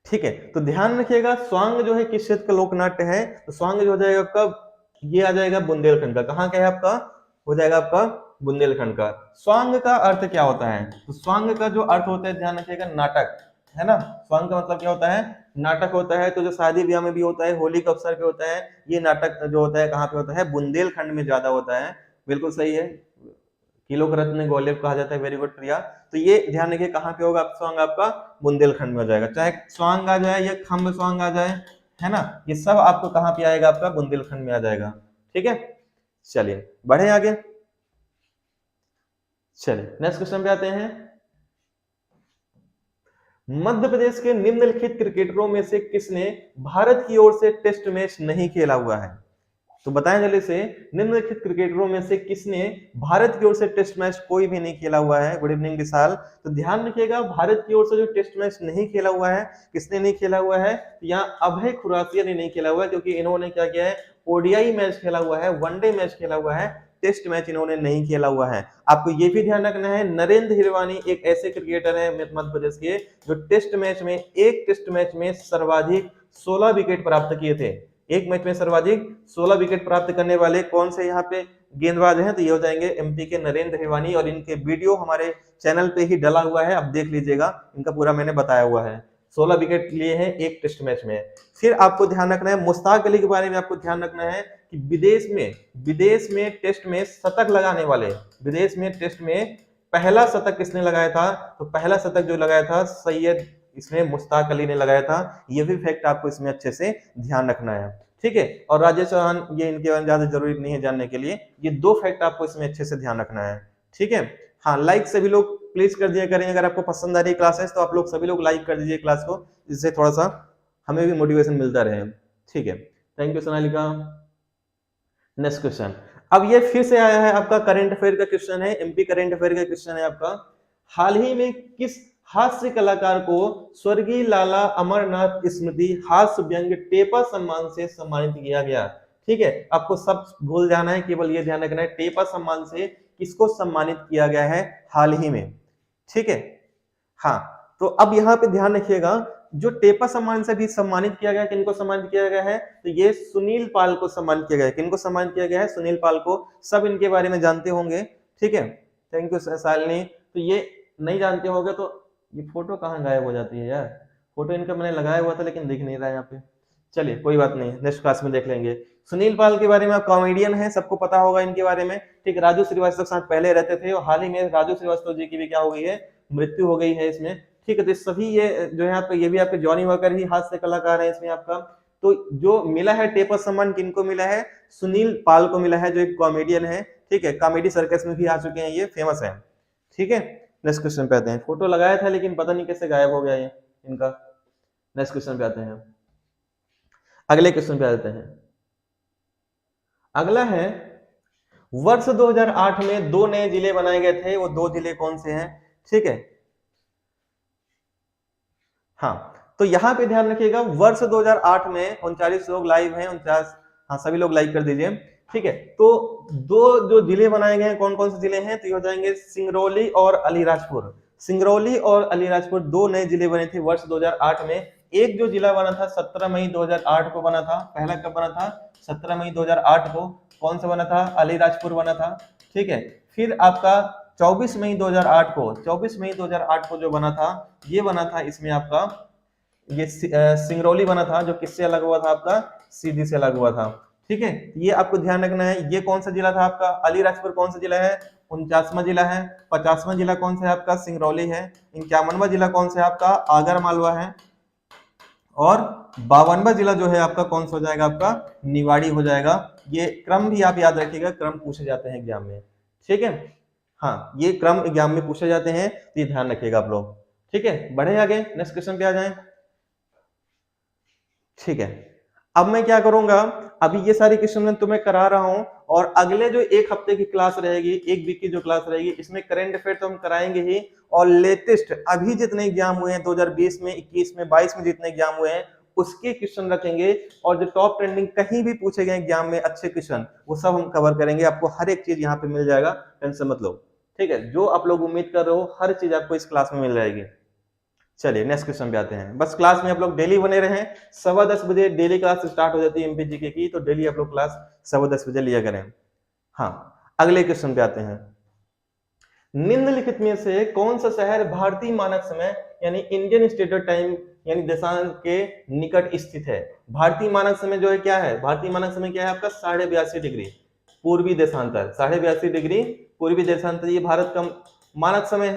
ठीक है, तो ध्यान रखिएगा, स्वांग जो है किस क्षेत्र का लोकनाट्य है? तो स्वांग जो हो जाएगा आपका, ये आ जाएगा बुंदेलखंड का। कहाँ का है आपका? हो जाएगा आपका बुंदेलखंड का। स्वांग का अर्थ क्या होता है? तो स्वांग का जो अर्थ होता है, ध्यान रखिएगा, नाटक, है ना। स्वांग का मतलब क्या होता है? नाटक होता है। तो जो शादी ब्याह में भी होता है, होली के अवसर पे होता है, ये नाटक जो होता है कहाँ पे होता है? बुंदेलखंड में ज्यादा होता है। बिल्कुल सही है, किलोक रत्न ग्वालियर कहा जाता है। वेरी गुड प्रिया। तो ये ध्यान रखिए, कहाँ पे होगा स्वांग आपका? बुंदेलखंड में हो जाएगा। चाहे स्वांग आ जाए या खम्ब स्वांग आ जाए, है ना, ये सब आपको कहाँ पे आएगा? आपका बुंदेलखंड में आ जाएगा। ठीक है, चलिए बढ़े आगे। चलिए नेक्स्ट क्वेश्चन पे आते हैं। मध्य प्रदेश के निम्नलिखित क्रिकेटरों में से किसने भारत की ओर से टेस्ट मैच नहीं खेला हुआ है? तो बताएं जल्दी से, निम्नलिखित क्रिकेटरों में से किसने भारत की ओर से टेस्ट मैच कोई भी नहीं खेला हुआ है? गुड इवनिंग विशाल। तो ध्यान रखिएगा, भारत की ओर से जो टेस्ट मैच नहीं खेला हुआ है, किसने नहीं खेला हुआ है? यहाँ अभय खुरासिया ने नहीं खेला हुआ है, क्योंकि इन्होंने क्या किया है? ओडीआई मैच खेला हुआ है, वनडे मैच खेला हुआ है, टेस्ट मैच इन्होंने नहीं खेला हुआ है। आपको ये भी ध्यान रखना है, नरेंद्र हिरवानी एक ऐसे क्रिकेटर है मध्य प्रदेश के, जो टेस्ट मैच में, एक टेस्ट मैच में सर्वाधिक 16 विकेट प्राप्त किए थे। एक मैच में सर्वाधिक 16 विकेट प्राप्त करने वाले कौन से यहाँ पे गेंदबाज हैं? तो ये हो जाएंगे एमपी के नरेंद्र हिरवानी, और इनके वीडियो हमारे चैनल पे ही डला हुआ है, आप देख लीजिएगा, इनका पूरा मैंने बताया हुआ है। 16 विकेट लिए हैं एक टेस्ट मैच में। फिर आपको ध्यान रखना है, मुश्ताक अली के बारे में आपको ध्यान रखना है कि विदेश में टेस्ट में शतक लगाने वाले, विदेश में टेस्ट में पहला शतक किसने लगाया था? तो पहला शतक जो लगाया था सैयद, इसमें मुश्ताक अली ने लगाया था। ये भी फैक्ट आपको इसमें अच्छे से ध्यान रखना है। ठीक है, और राजेश चौहान, ये इनके बारे में ज्यादा जरूरी नहीं है जानने के लिए, ये दो फैक्ट आपको इसमें अच्छे से ध्यान रखना है। ठीक है, हाँ, लाइक सभी लोग प्लीज कर दिया करें, अगर आपको पसंद आ रही है क्लासेस तो आप लोग सभी लोग लाइक कर दीजिए क्लास को, इससे थोड़ा सा हमें भी मोटिवेशन मिलता रहे। ठीक है, thank you Sonalika. Next question, अब ये फिर से आया है आपका करंट अफेयर का क्वेश्चन है, एमपी करंट अफेयर का क्वेश्चन है आपका। हाल ही में किस हास्य कलाकार को स्वर्गीय लाला अमरनाथ स्मृति हास्य व्यंग्य टेपा सम्मान से सम्मानित किया गया? ठीक है, आपको सब भूल जाना है, केवल ये ध्यान रखना है टेपा सम्मान से किसको सम्मानित किया गया है हाल ही में। ठीक है, हाँ, तो अब यहाँ पे ध्यान रखिएगा, जो टेपा सम्मान से भी सम्मानित किया गया, किनको सम्मानित किया गया है, तो ये सुनील पाल को सम्मानित किया गया है। किनको सम्मानित किया गया है? सुनील पाल को। सब इनके बारे में जानते होंगे। ठीक है, थैंक यू शालिनी। तो ये नहीं जानते होंगे तो ये फोटो कहाँ गायब हो जाती है यार, फोटो इनका मैंने लगाया हुआ था लेकिन दिख नहीं रहा है यहाँ पे। चलिए कोई बात नहीं, नेक्स्ट क्लास में देख लेंगे। सुनील पाल के बारे में, आप कॉमेडियन है, सबको पता होगा इनके बारे में। ठीक, राजू श्रीवास्तव के साथ पहले रहते थे और हाल ही में राजू श्रीवास्तव जी की भी क्या हो गई है, मृत्यु हो गई है इसमें। ठीक है, तो सभी ये जो है आपका, ये भी आपके जॉनी वॉकर ही हास्य कलाकार है इसमें आपका। तो जो मिला है टेपा सम्मान किनको मिला है? सुनील पाल को मिला है, जो एक कॉमेडियन है। ठीक है, कॉमेडी सर्कस में भी आ चुके हैं, ये फेमस है। ठीक है, नेक्स्ट क्वेश्चन पे आते हैं। फोटो लगाया था लेकिन पता नहीं कैसे गायब हो गया ये इनका। नेक्स्ट क्वेश्चन पे आते हैं, अगले क्वेश्चन पे आते हैं। अगला है, वर्ष 2008 में 2 नए जिले बनाए गए थे, वो 2 जिले कौन से हैं? ठीक है, हाँ, तो यहां पे ध्यान रखिएगा, वर्ष 2008 में 39 लोग लाइव हैं, 49, हाँ सभी लोग लाइक कर दीजिए। ठीक है, तो 2 जो जिले बनाए गए हैं, कौन कौन से जिले हैं? तो ये हो जाएंगे सिंगरौली और अलीराजपुर। सिंगरौली और अलीराजपुर 2 नए जिले बने थे वर्ष 2008 में। एक जो जिला बना था 17 मई 2008 को बना था, पहला कब बना था? 17 मई 2008 को। कौन सा बना था? अलीराजपुर बना था। ठीक है, फिर आपका 24 मई 2008 को, 24 मई 2008 को जो बना था, ये बना था इसमें आपका, ये सिंगरौली बना था, जो किससे अलग हुआ था? आपका सीधी से अलग हुआ था। ठीक है, ये आपको ध्यान रखना है। ये कौन सा जिला था आपका? अलीराजपुर कौन सा जिला है? 49वां जिला है। 50वां जिला कौन सा है आपका? सिंगरौली है। 51वां जिला कौन सा है आपका? आगर मालवा है। और 52वां जिला जो है आपका कौन सा हो जाएगा? आपका निवाड़ी हो जाएगा। ये क्रम भी आप याद रखिएगा, क्रम पूछे जाते हैं एग्जाम में। ठीक है, हाँ, ये क्रम एग्जाम में पूछे जाते हैं, तो ये ध्यान रखिएगा आप लोग। ठीक है, बढ़े आगे, नेक्स्ट क्वेश्चन पे आ जाएं। ठीक है, अब मैं क्या करूंगा, अभी ये सारी क्वेश्चन मैं तुम्हें करा रहा हूं, और अगले जो 1 हफ्ते की क्लास रहेगी, 1 वीक की जो क्लास रहेगी, इसमें करंट अफेयर तो हम कराएंगे ही, और लेटेस्ट अभी जितने एग्जाम हुए हैं 2020 में, 21 में, 22 में जितने एग्जाम हुए हैं उसके क्वेश्चन रखेंगे, और जो टॉप ट्रेंडिंग कहीं भी पूछे गए एग्जाम में अच्छे क्वेश्चन, वो सब हम कवर करेंगे। आपको हर एक चीज यहाँ पे मिल जाएगा, टेंशन मत लो। ठीक है, जो आप लोग उम्मीद कर रहे हो हर चीज आपको इस क्लास में मिल जाएगी। चलिए नेक्स्ट क्वेश्चन पे आते हैं। बस क्लास में आप लोग डेली बने रहें, 10:15 बजे डेली क्लास स्टार्ट हो जाती है एमपीजीके की, तो डेली आप लोग क्लास 10:15 बजे लिया करें। हाँ, अगले क्वेश्चन पे आते हैं। निम्नलिखित में से कौन सा शहर भारतीय मानक समय यानी इंडियन स्टैंडर्ड टाइम यानी देशांक के निकट स्थित है? भारतीय मानक समय जो है क्या है? भारतीय मानक समय क्या है आपका? 82.5 डिग्री पूर्वी देशांतर। 82.5 डिग्री पूर्वी देशांतर, ये भारत का मानक समय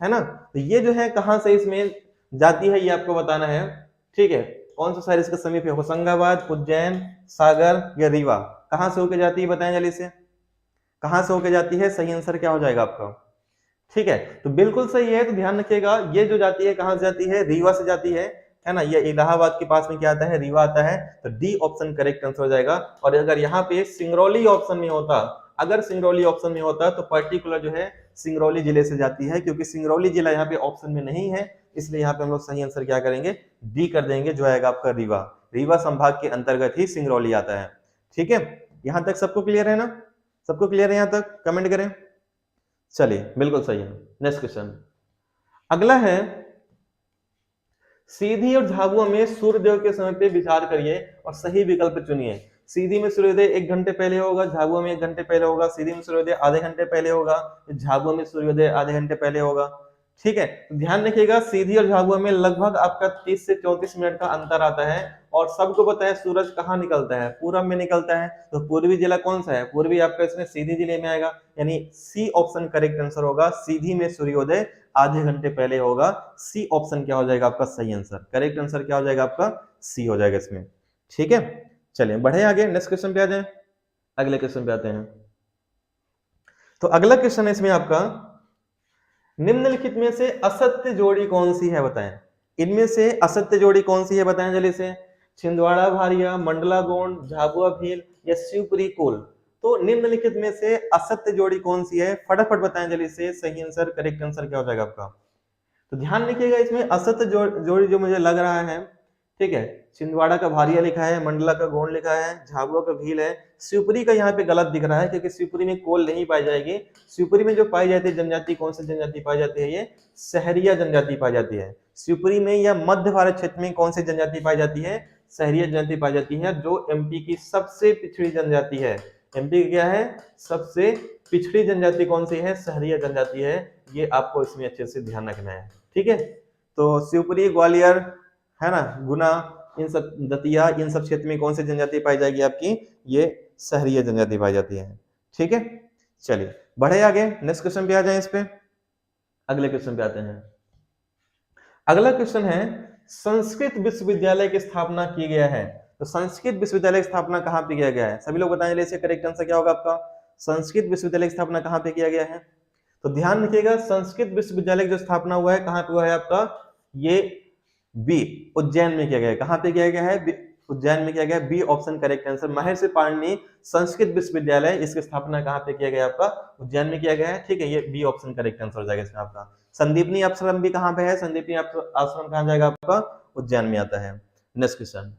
है ना? तो ये जो है कहां से इसमें जाती है, ये आपको बताना है। ठीक है, कौन सा शहर इसके समीप है? होशंगाबाद, उज्जैन, सागर या रीवा? कहां से होकर जाती है, बताएं जल्दी से, कहां से होकर जाती है? सही आंसर क्या हो जाएगा आपका? ठीक है, तो बिल्कुल सही है, तो ध्यान रखिएगा, ये जो जाती है कहां से जाती है? रीवा से जाती है ना? ये इलाहाबाद के पास में क्या आता है? रीवा आता है। तो डी ऑप्शन करेक्ट आंसर हो जाएगा। और अगर यहाँ पे सिंगरौली ऑप्शन में होता, अगर सिंगरौली ऑप्शन में होता तो पर्टिकुलर जो है सिंगरौली जिले से जाती है, क्योंकि सिंगरौली जिला यहाँ पे ऑप्शन में नहीं है, इसलिए यहाँ पे हम लोग सही आंसर क्या करेंगे? डी कर देंगे, जो आएगा आपका रीवा। रीवा संभाग के अंतर्गत ही सिंगरौली आता है। ठीक है, यहां तक सबको क्लियर है ना? सबको क्लियर है यहां तक? कमेंट करें। चलिए, बिल्कुल सही है। नेक्स्ट क्वेश्चन अगला है, सीधी और झाबुआ में सूर्योदय के समय पे विचार करिए और सही विकल्प चुनिए। सीधी में सूर्योदय 1 घंटे पहले होगा, झाबुआ में 1 घंटे पहले होगा, सीधी में सूर्योदय आधे घंटे पहले होगा, झाबुआ में सूर्योदय आधे घंटे पहले होगा। ठीक है, ध्यान रखिएगा, सीधी और झाबुआ में लगभग आपका 30 से 34 मिनट का अंतर आता है, और सबको पता है सूरज कहाँ निकलता है? पूरब में निकलता है। तो पूर्वी जिला कौन सा है? पूर्वी आपका इसमें सीधी जिले में आएगा, यानी सी ऑप्शन करेक्ट आंसर होगा। सीधी में सूर्योदय आधे घंटे पहले होगा। सी ऑप्शन क्या हो जाएगा आपका? सही आंसर। करेक्ट आंसर क्या हो जाएगा आपका? सी हो जाएगा इसमें। ठीक है, चलिए बढ़े आगे, नेक्स्ट क्वेश्चन पे आ जाए। अगले क्वेश्चन पे आते हैं। तो अगला क्वेश्चन है इसमें आपका, निम्नलिखित में से असत्य जोड़ी कौन सी है बताएं। इनमें से असत्य जोड़ी कौन सी है बताएं जल्दी से। छिंदवाड़ा भारिया, मंडला गोंड, झाबुआ भील या शिवपुरी कोल। तो निम्नलिखित में से असत्य जोड़ी कौन सी है, फटाफट बताएं जल्दी से। सही आंसर, करेक्ट आंसर क्या हो जाएगा आपका। तो ध्यान रखिएगा, इसमें असत्य जोड़ी जो मुझे लग रहा है, ठीक है, छिंदवाड़ा का भारिया लिखा है, मंडला का गोंड लिखा है, झाबुआ का भील है, शिवपुरी का यहाँ पे गलत दिख रहा है क्योंकि शिवपुरी में कोल नहीं पाई जाएगी। शिवपुरी में जो पाई जाती है जनजाति, कौन सी जनजाति पाई जाती है, ये सहरिया जनजाति पाई जाती है। शिवपुरी में या मध्य भारत क्षेत्र में कौन सी जनजाति पाई जाती है, सहरिया जनजाति पाई जाती है, जो एमपी की सबसे पिछड़ी जनजाति है। एमपी की क्या है, सबसे पिछड़ी जनजाति कौन सी है, सहरिया जनजाति है। ये आपको इसमें अच्छे से ध्यान रखना है, ठीक है। तो शिवपुरी, ग्वालियर, है ना, गुना, इन सब, दतिया, इन सब क्षेत्र में कौन सी जनजाति पाई जाएगी आपकी, ये सहरिया जनजाति पाई जाती है, ठीक है। चलिए बढ़े आगे, नेक्स्ट क्वेश्चन पे आ जाए। इस पे अगले क्वेश्चन पे आते हैं। अगला क्वेश्चन है, संस्कृत विश्वविद्यालय की स्थापना की गया है। तो संस्कृत विश्वविद्यालय की स्थापना कहाँ पे किया गया है, सभी लोग बताएं जैसे। करेक्ट आंसर क्या होगा आपका, संस्कृत विश्वविद्यालय की स्थापना कहाँ पे किया गया है। तो ध्यान रखिएगा, संस्कृत विश्वविद्यालय की जो स्थापना हुआ है कहाँ पे हुआ है आपका, ये बी, उज्जैन में किया गया है। कहाँ पे किया गया है, उज्जैन में किया गया। B option correct answer. Maharshi Panini Sanskrit विश्वविद्यालय, इसकी स्थापना कहाँ पे किया गया आपका, उज्जैन में किया गया है, ठीक है। ये बी ऑप्शन करेक्ट आंसर हो जाएगा इसमें आपका। संदीपनी आश्रम भी कहाँ पे है, संदीपनी आश्रम कहाँ जाएगा आपका, उज्जैन में आता है। नेक्स्ट क्वेश्चन,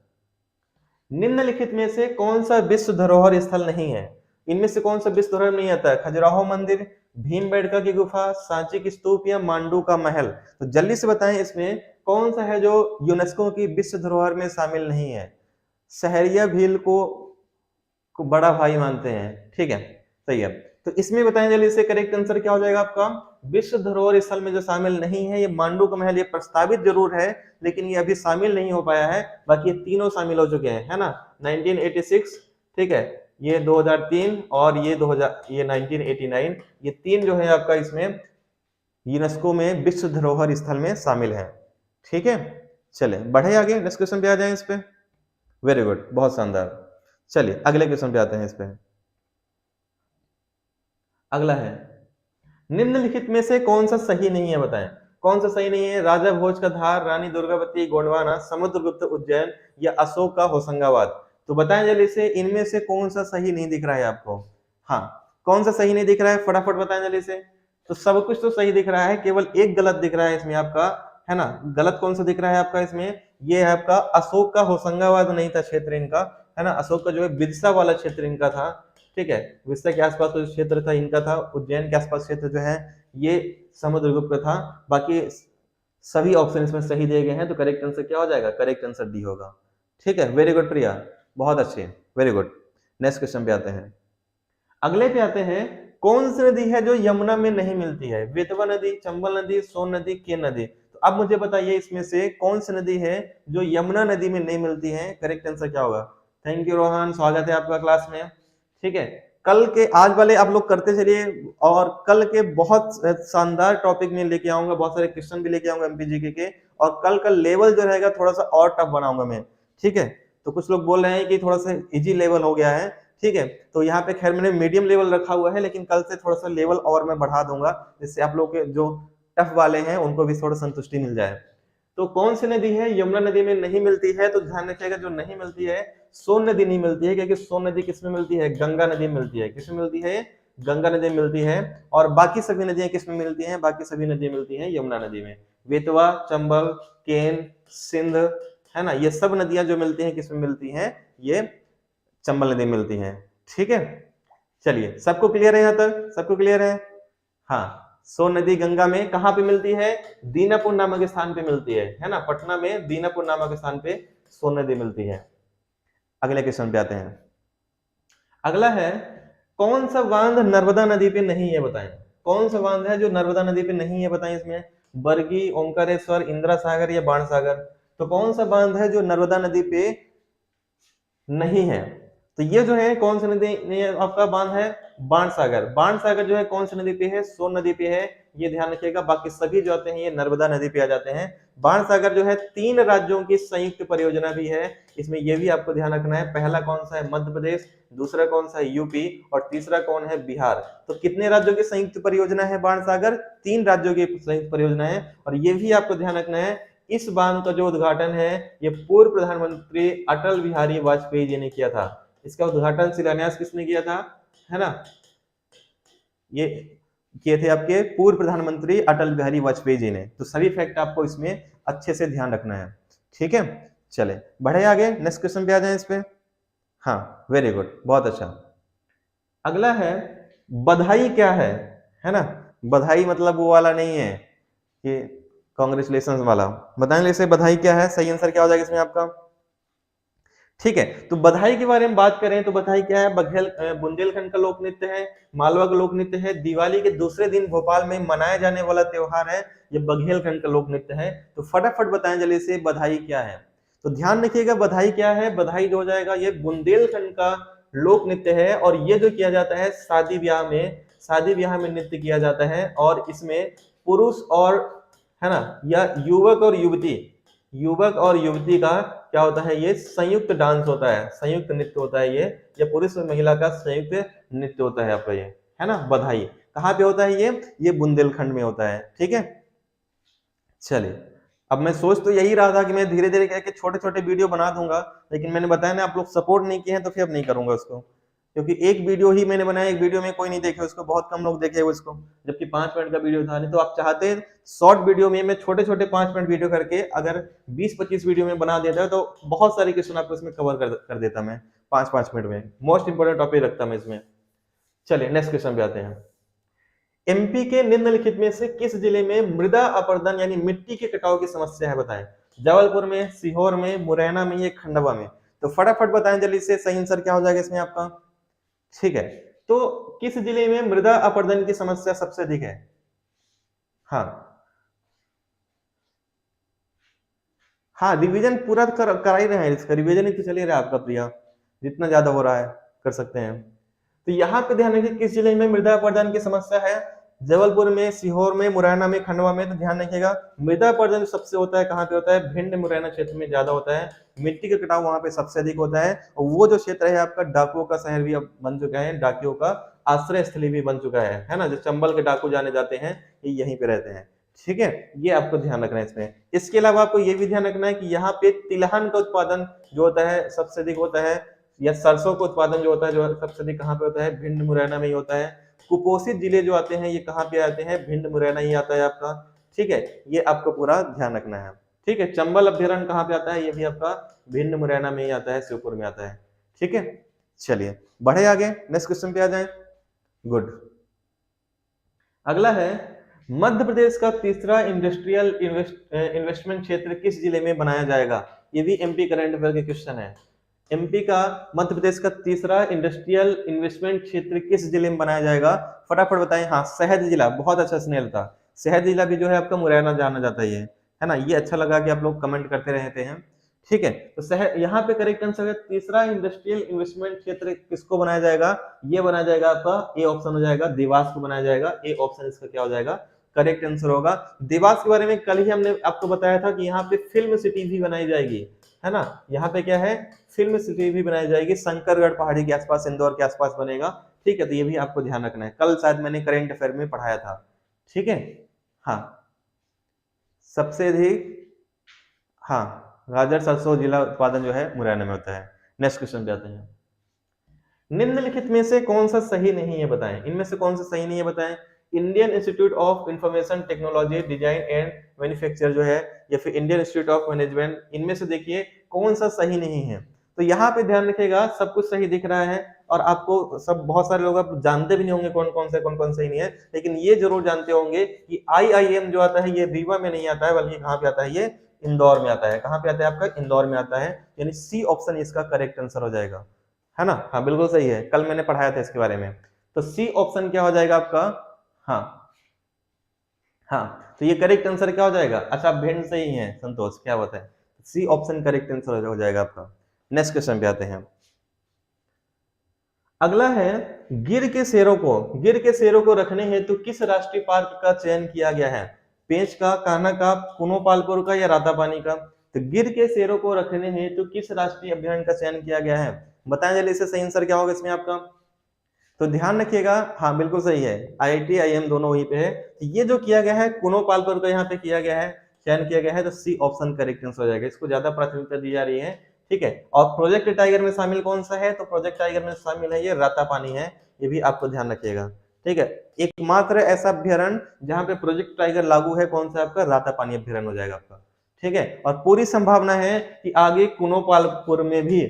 निम्नलिखित में से कौन सा विश्व धरोहर स्थल नहीं है। इनमें से कौन सा विश्व धरोहर नहीं आता है, खजुराहो मंदिर, भीमबेटका की गुफा, सांची की स्तूप या मांडू का महल। तो जल्दी से बताएं इसमें कौन सा है जो यूनेस्को की विश्व धरोहर में शामिल नहीं है। सहरिया भील को बड़ा भाई मानते हैं, ठीक है, सही है। तो इसमें बताएं जल्दी से, करेक्ट आंसर क्या हो जाएगा आपका। विश्व धरोहर स्थल में जो शामिल नहीं है, ये मांडू का महल, ये प्रस्तावित जरूर है लेकिन ये अभी शामिल नहीं हो पाया है। बाकी ये तीनों शामिल हो चुके हैं, है ना, 1986, ठीक है, ये 2003 और ये 1989, ये तीन जो है आपका इसमें यूनेस्को में विश्व धरोहर स्थल में शामिल है, ठीक है। चले बढ़े आगे, नेक्स्ट क्वेश्चन पे आ जाए इस पे। वेरी गुड, बहुत शानदार। चलिए अगले क्वेश्चन पे आते हैं इस पे। अगला है, निम्नलिखित में से कौन सा सही नहीं है बताएं। कौन सा सही नहीं है, राजा भोज का धार, रानी दुर्गावती गोंडवाना, समुद्रगुप्त उज्जैन या अशोक का होशंगाबाद। तो बताएं जल्दी से, इनमें से कौन सा सही नहीं दिख रहा है आपको। हाँ, कौन सा सही नहीं दिख रहा है, फटाफट बताएं जल्दी से। तो सब कुछ तो सही दिख रहा है, केवल एक गलत दिख रहा है इसमें आपका, है ना। गलत कौन सा दिख रहा है आपका इसमें, ये है आपका अशोक का होशंगाबाद नहीं था क्षेत्र इनका, है ना। अशोक का जो है बिरसा वाला क्षेत्र इनका था, ठीक है। बिरसा के आसपास जो क्षेत्र था इनका था। उज्जैन के आसपास क्षेत्र जो है ये समुद्रगुप्त का था। बाकी सभी ऑप्शन इसमें सही दिए गए हैं, तो करेक्ट आंसर क्या हो जाएगा, करेक्ट आंसर डी होगा, ठीक है। वेरी गुड प्रिया, बहुत अच्छे, वेरी गुड। नेक्स्ट क्वेश्चन पे आते हैं। अगले पे आते हैं, कौन सी नदी है जो यमुना में नहीं मिलती है। बेतवा नदी, चंबल नदी, सोन नदी, केन नदी। तो अब मुझे बताइए इसमें से कौन सी नदी है जो यमुना नदी में नहीं मिलती है, करेक्ट आंसर क्या होगा। थैंक यू रोहन, स्वागत है आपका क्लास में, ठीक है। कल के आज वाले आप लोग करते चलिए, और कल के बहुत शानदार टॉपिक में लेके आऊंगा, बहुत सारे क्वेश्चन भी लेके आऊंगा एमपीजीके के, और कल का लेवल जो रहेगा थोड़ा सा और टफ बनाऊंगा मैं, ठीक है। तो कुछ लोग बोल रहे हैं कि थोड़ा सा इजी लेवल हो गया है, ठीक है। तो यहाँ पे खैर मैंने मीडियम लेवल रखा हुआ है, लेकिन कल से थोड़ा सा लेवल और मैं बढ़ा दूंगा, जिससे आप लोग के जो टफ वाले हैं उनको भी थोड़ा संतुष्टि मिल जाए। तो कौन सी नदी है यमुना नदी में नहीं मिलती है, तो ध्यान रखिएगा, जो नहीं मिलती है सोन नदी नहीं मिलती है, क्योंकि सोन नदी किसमें मिलती है, गंगा नदी में मिलती है। किसमें मिलती है, गंगा नदी में मिलती है। और बाकी सभी नदियां किसमें मिलती हैं, बाकी सभी नदियां मिलती हैं यमुना नदी में। बेतवा, चंबल, केन, सिंध, है ना, ये सब नदियां जो मिलती हैं किसमें मिलती हैं, ये चंबल नदी में मिलती हैं, ठीक है। चलिए सबको क्लियर है, यहाँ तक सबको क्लियर है। हाँ, सोन नदी गंगा में कहाँ पे मिलती है, दीनापुर नामक स्थान पे मिलती है ना। पटना में दीनापुर नामक स्थान पे सोन नदी मिलती है। अगले क्वेश्चन पे आते हैं। अगला है, कौन सा बांध नर्मदा नदी पे नहीं है बताएं। कौन सा बांध है जो नर्मदा नदी पे नहीं है बताएं इसमें, बरगी, ओंकारेश्वर, इंदिरा सागर या बाण सागर। तो कौन सा बांध है जो नर्मदा नदी पे नहीं है, तो ये जो है कौन सी नदी ये आपका बांध है, बाणसागर। बाणसागर जो है कौन सी नदी पे है, सोन नदी पे है, ये ध्यान रखिएगा। बाकी सभी जो आते हैं ये नर्मदा नदी पे आ जाते हैं। बाणसागर जो है 3 राज्यों की संयुक्त परियोजना भी है, इसमें ये भी आपको ध्यान रखना है। पहला कौन सा है, मध्य प्रदेश, दूसरा कौन सा है, यूपी, और तीसरा कौन है, बिहार। तो कितने राज्यों की संयुक्त परियोजना है बाणसागर, 3 राज्यों की संयुक्त परियोजना है। और ये भी आपको ध्यान रखना है, इस बांध का जो उद्घाटन है ये पूर्व प्रधानमंत्री अटल बिहारी वाजपेयी जी ने किया था। इसका उद्घाटन शिलान्यास किसने किया था, है ना, ये किए थे आपके पूर्व प्रधानमंत्री अटल बिहारी वाजपेयी जी ने। तो सभी फैक्ट आपको इसमें अच्छे से ध्यान रखना है, ठीक है। चले बढ़े आगे, नेक्स्ट क्वेश्चन पे आ जाए इस पे। हाँ वेरी गुड, बहुत अच्छा। अगला है बधाई क्या है ना। बधाई मतलब वो वाला नहीं है कि कांग्रेचुलेशन वाला, बताएंगे इसे बधाई क्या है, सही आंसर क्या हो जाएगा इसमें आपका, ठीक है। तो बधाई के बारे में बात करें तो बधाई क्या है, बुंदेलखंड का लोक नृत्य है, मालवा का लोक नृत्य है, दिवाली के दूसरे दिन भोपाल में मनाया जाने वाला त्योहार है, ये बघेलखंड का लोक नृत्य है। तो फटाफट बताएं जल्दी से बधाई क्या है। तो ध्यान रखिएगा बधाई क्या है, बधाई जो हो जाएगा ये बुंदेलखंड का लोक नृत्य है, और ये जो किया जाता है शादी ब्याह में नृत्य किया जाता है। और इसमें पुरुष और, है ना, या युवक और युवती का क्या होता है, ये संयुक्त डांस होता है, संयुक्त नृत्य होता है ये पुरुष और महिला का संयुक्त नृत्य होता है आपका, ये है ना। बधाई कहाँ पे होता है, ये बुंदेलखंड में होता है, ठीक है। चलिए अब मैं सोच तो यही रहा था कि मैं धीरे धीरे करके छोटे छोटे वीडियो बना दूंगा, लेकिन मैंने बताया ना आप लोग सपोर्ट नहीं किए हैं, तो फिर अब नहीं करूंगा उसको, क्योंकि एक वीडियो ही मैंने बनाया, एक वीडियो में कोई नहीं देखे उसको, बहुत कम लोग देखे उसको, जबकि 5 मिनट का वीडियो था। नहीं तो आप चाहते शॉर्ट वीडियो में मैं छोटे छोटे 5 मिनट वीडियो करके अगर 20-25 वीडियो में बना देता है तो बहुत सारे क्वेश्चन आपको इसमें कवर कर देता मैं 5-5 मिनट में, मोस्ट इंपोर्टेंट टॉपिक रखता मैं इसमें। चलिए नेक्स्ट क्वेश्चन पे आते हैं। एमपी के निम्नलिखित में से किस जिले में मृदा अपरदन यानी मिट्टी के कटाव की समस्या है, बताएं। जबलपुर में, सीहोर में, मुरैना में, या खंडवा में। तो फटाफट बताएं जल्दी से, सही आंसर क्या हो जाएगा इसमें आपका, ठीक है। तो किस जिले में मृदा अपरदन की समस्या सबसे अधिक है, हाँ रिवीजन पूरा करा ही रहे हैं, इसका रिवीजन ही तो चल ही रहा है आपका प्रिया, जितना ज्यादा हो रहा है कर सकते हैं। तो यहाँ पे ध्यान रखिए किस जिले में मृदा अपरदन की समस्या है, जबलपुर में, सीहोर में, मुरैना में, खंडवा में। तो ध्यान रखिएगा मृदा अपरदन सबसे होता है कहाँ पे होता है, भिंड मुरैना क्षेत्र में ज्यादा होता है, मिट्टी का कटाव वहां पे सबसे अधिक होता है। और वो जो क्षेत्र है आपका डाकुओं का शहर भी अब बन चुका है, डाकुओं का आश्रय स्थली भी बन चुका है ना, जो चंबल के डाकू जाने जाते हैं ये यहीं पे रहते हैं, ठीक है। ये आपको ध्यान रखना है इसमें। इसके अलावा आपको ये भी ध्यान रखना है कि यहाँ पे तिलहन का उत्पादन जो होता है सबसे अधिक होता है, या सरसों का उत्पादन जो होता है जो सबसे अधिक कहाँ पे होता है, भिंड मुरैना में ही होता है। कुपोषित जिले जो आते हैं ये कहाँ पे आते हैं, भिंड मुरैना ही आता है आपका, ठीक है। ये आपको पूरा ध्यान रखना है, ठीक है। चंबल अभ्यारण्य कहाँ पे आता है, ये भी आपका भिंड मुरैना में ही आता है, शिवपुर में आता है, ठीक है। चलिए बढ़े आगे, नेक्स्ट क्वेश्चन पे आ जाए। गुड। अगला है मध्य प्रदेश का तीसरा इंडस्ट्रियल इन्वेस्टमेंट क्षेत्र किस जिले में बनाया जाएगा। ये भी एमपी करंट अफेयर के क्वेश्चन है। एमपी का मध्य प्रदेश का तीसरा इंडस्ट्रियल इन्वेस्टमेंट क्षेत्र किस जिले में बनाया जाएगा, फटाफट बताएं। हाँ शहद जिला, बहुत अच्छा स्नेल था। शहद जिला भी जो है आपका मुरैना जाना जाता है ना। ये अच्छा लगा कि आप लोग कमेंट करते रहते हैं, ठीक है। तो शहर यहाँ पे करेक्ट आंसर है तीसरा इंडस्ट्रियल इन्वेस्टमेंट क्षेत्र किसको बनाया जाएगा, ये बनाया जाएगा आपका ए ऑप्शन हो जाएगा, देवास को बनाया जाएगा। ए ऑप्शन इसका क्या हो जाएगा, करेक्ट आंसर होगा। देवास के बारे में कल ही हमने आपको बताया था कि यहाँ पे फिल्म सिटी भी बनाई जाएगी, है ना। यहाँ पे क्या है, फिल्म सिटी भी बनाई जाएगी, शंकरगढ़ पहाड़ी के आसपास, इंदौर के आसपास बनेगा, ठीक है। तो ये भी आपको ध्यान रखना है, कल शायद मैंने करेंट अफेयर में पढ़ाया था, ठीक है। हाँ सबसे अधिक, हाँ गाजर सरसों जिला उत्पादन जो है मुरैना में होता है। नेक्स्ट क्वेश्चन पे आते हैं। निम्नलिखित में से कौन सा सही नहीं है, बताएं। इनमें से कौन सा सही नहीं है बताएं। Indian institute of information technology design and manufacture जो है, या फिर इंडियन इंस्टीट्यूट ऑफ मैनेजमेंट, इनमें से देखिए कौन सा सही नहीं है। तो यहाँ पे ध्यान रखिएगा सब कुछ सही दिख रहा है, और आपको सब बहुत सारे लोग आप जानते भी नहीं होंगे कौन कौन सही नहीं है, लेकिन ये जरूर जानते होंगे कि IIM जो आता है ये रीवा में नहीं आता है, बल्कि कहाँ पे आता है, ये इंदौर में आता है। कहाँ पे आता है आपका, इंदौर में आता है, यानी सी ऑप्शन इसका करेक्ट आंसर हो जाएगा, है ना। हाँ बिल्कुल सही है, कल मैंने पढ़ाया था इसके बारे में। तो सी ऑप्शन क्या हो जाएगा आपका, हाँ हाँ तो ये करेक्ट आंसर क्या हो जाएगा। अच्छा भिंड से ही है संतोष, क्या बात है, सी ऑप्शन करेक्ट आंसर हो जाएगा आपका। नेक्स्ट क्वेश्चन पे आते हैं। अगला है गिर के शेरों को रखने हेतु किस राष्ट्रीय पार्क का चयन किया गया है? पेंच का, कान्हा का, कुनो पालपुर का या रातापानी का? तो गिर के शेरों को रखने हेतु किस राष्ट्रीय अभ्यारण्य का चयन किया गया है? बताएं जल्दी से, सही आंसर क्या होगा इसमें आपका? तो ध्यान रखिएगा, हाँ बिल्कुल सही है, IIT IIM दोनों वहीं पे है। ये जो किया गया है कुनो पालपुर का यहाँ पे किया गया है, चयन किया गया है, तो सी ऑप्शन करेक्ट आंसर हो जाएगा, इसको ज्यादा प्राथमिकता दी जा रही है। ठीक है, और प्रोजेक्ट टाइगर में शामिल कौन सा है? तो प्रोजेक्ट टाइगर में शामिल है ये रातापानी है, ये भी आपको ध्यान रखिएगा। ठीक है, एकमात्र ऐसा अभ्यारण्य जहां पे प्रोजेक्ट टाइगर लागू है कौन सा? आपका रातापानी अभ्यारण्य हो जाएगा आपका। ठीक है, और पूरी संभावना है कि आगे कुनो पालपुर में भी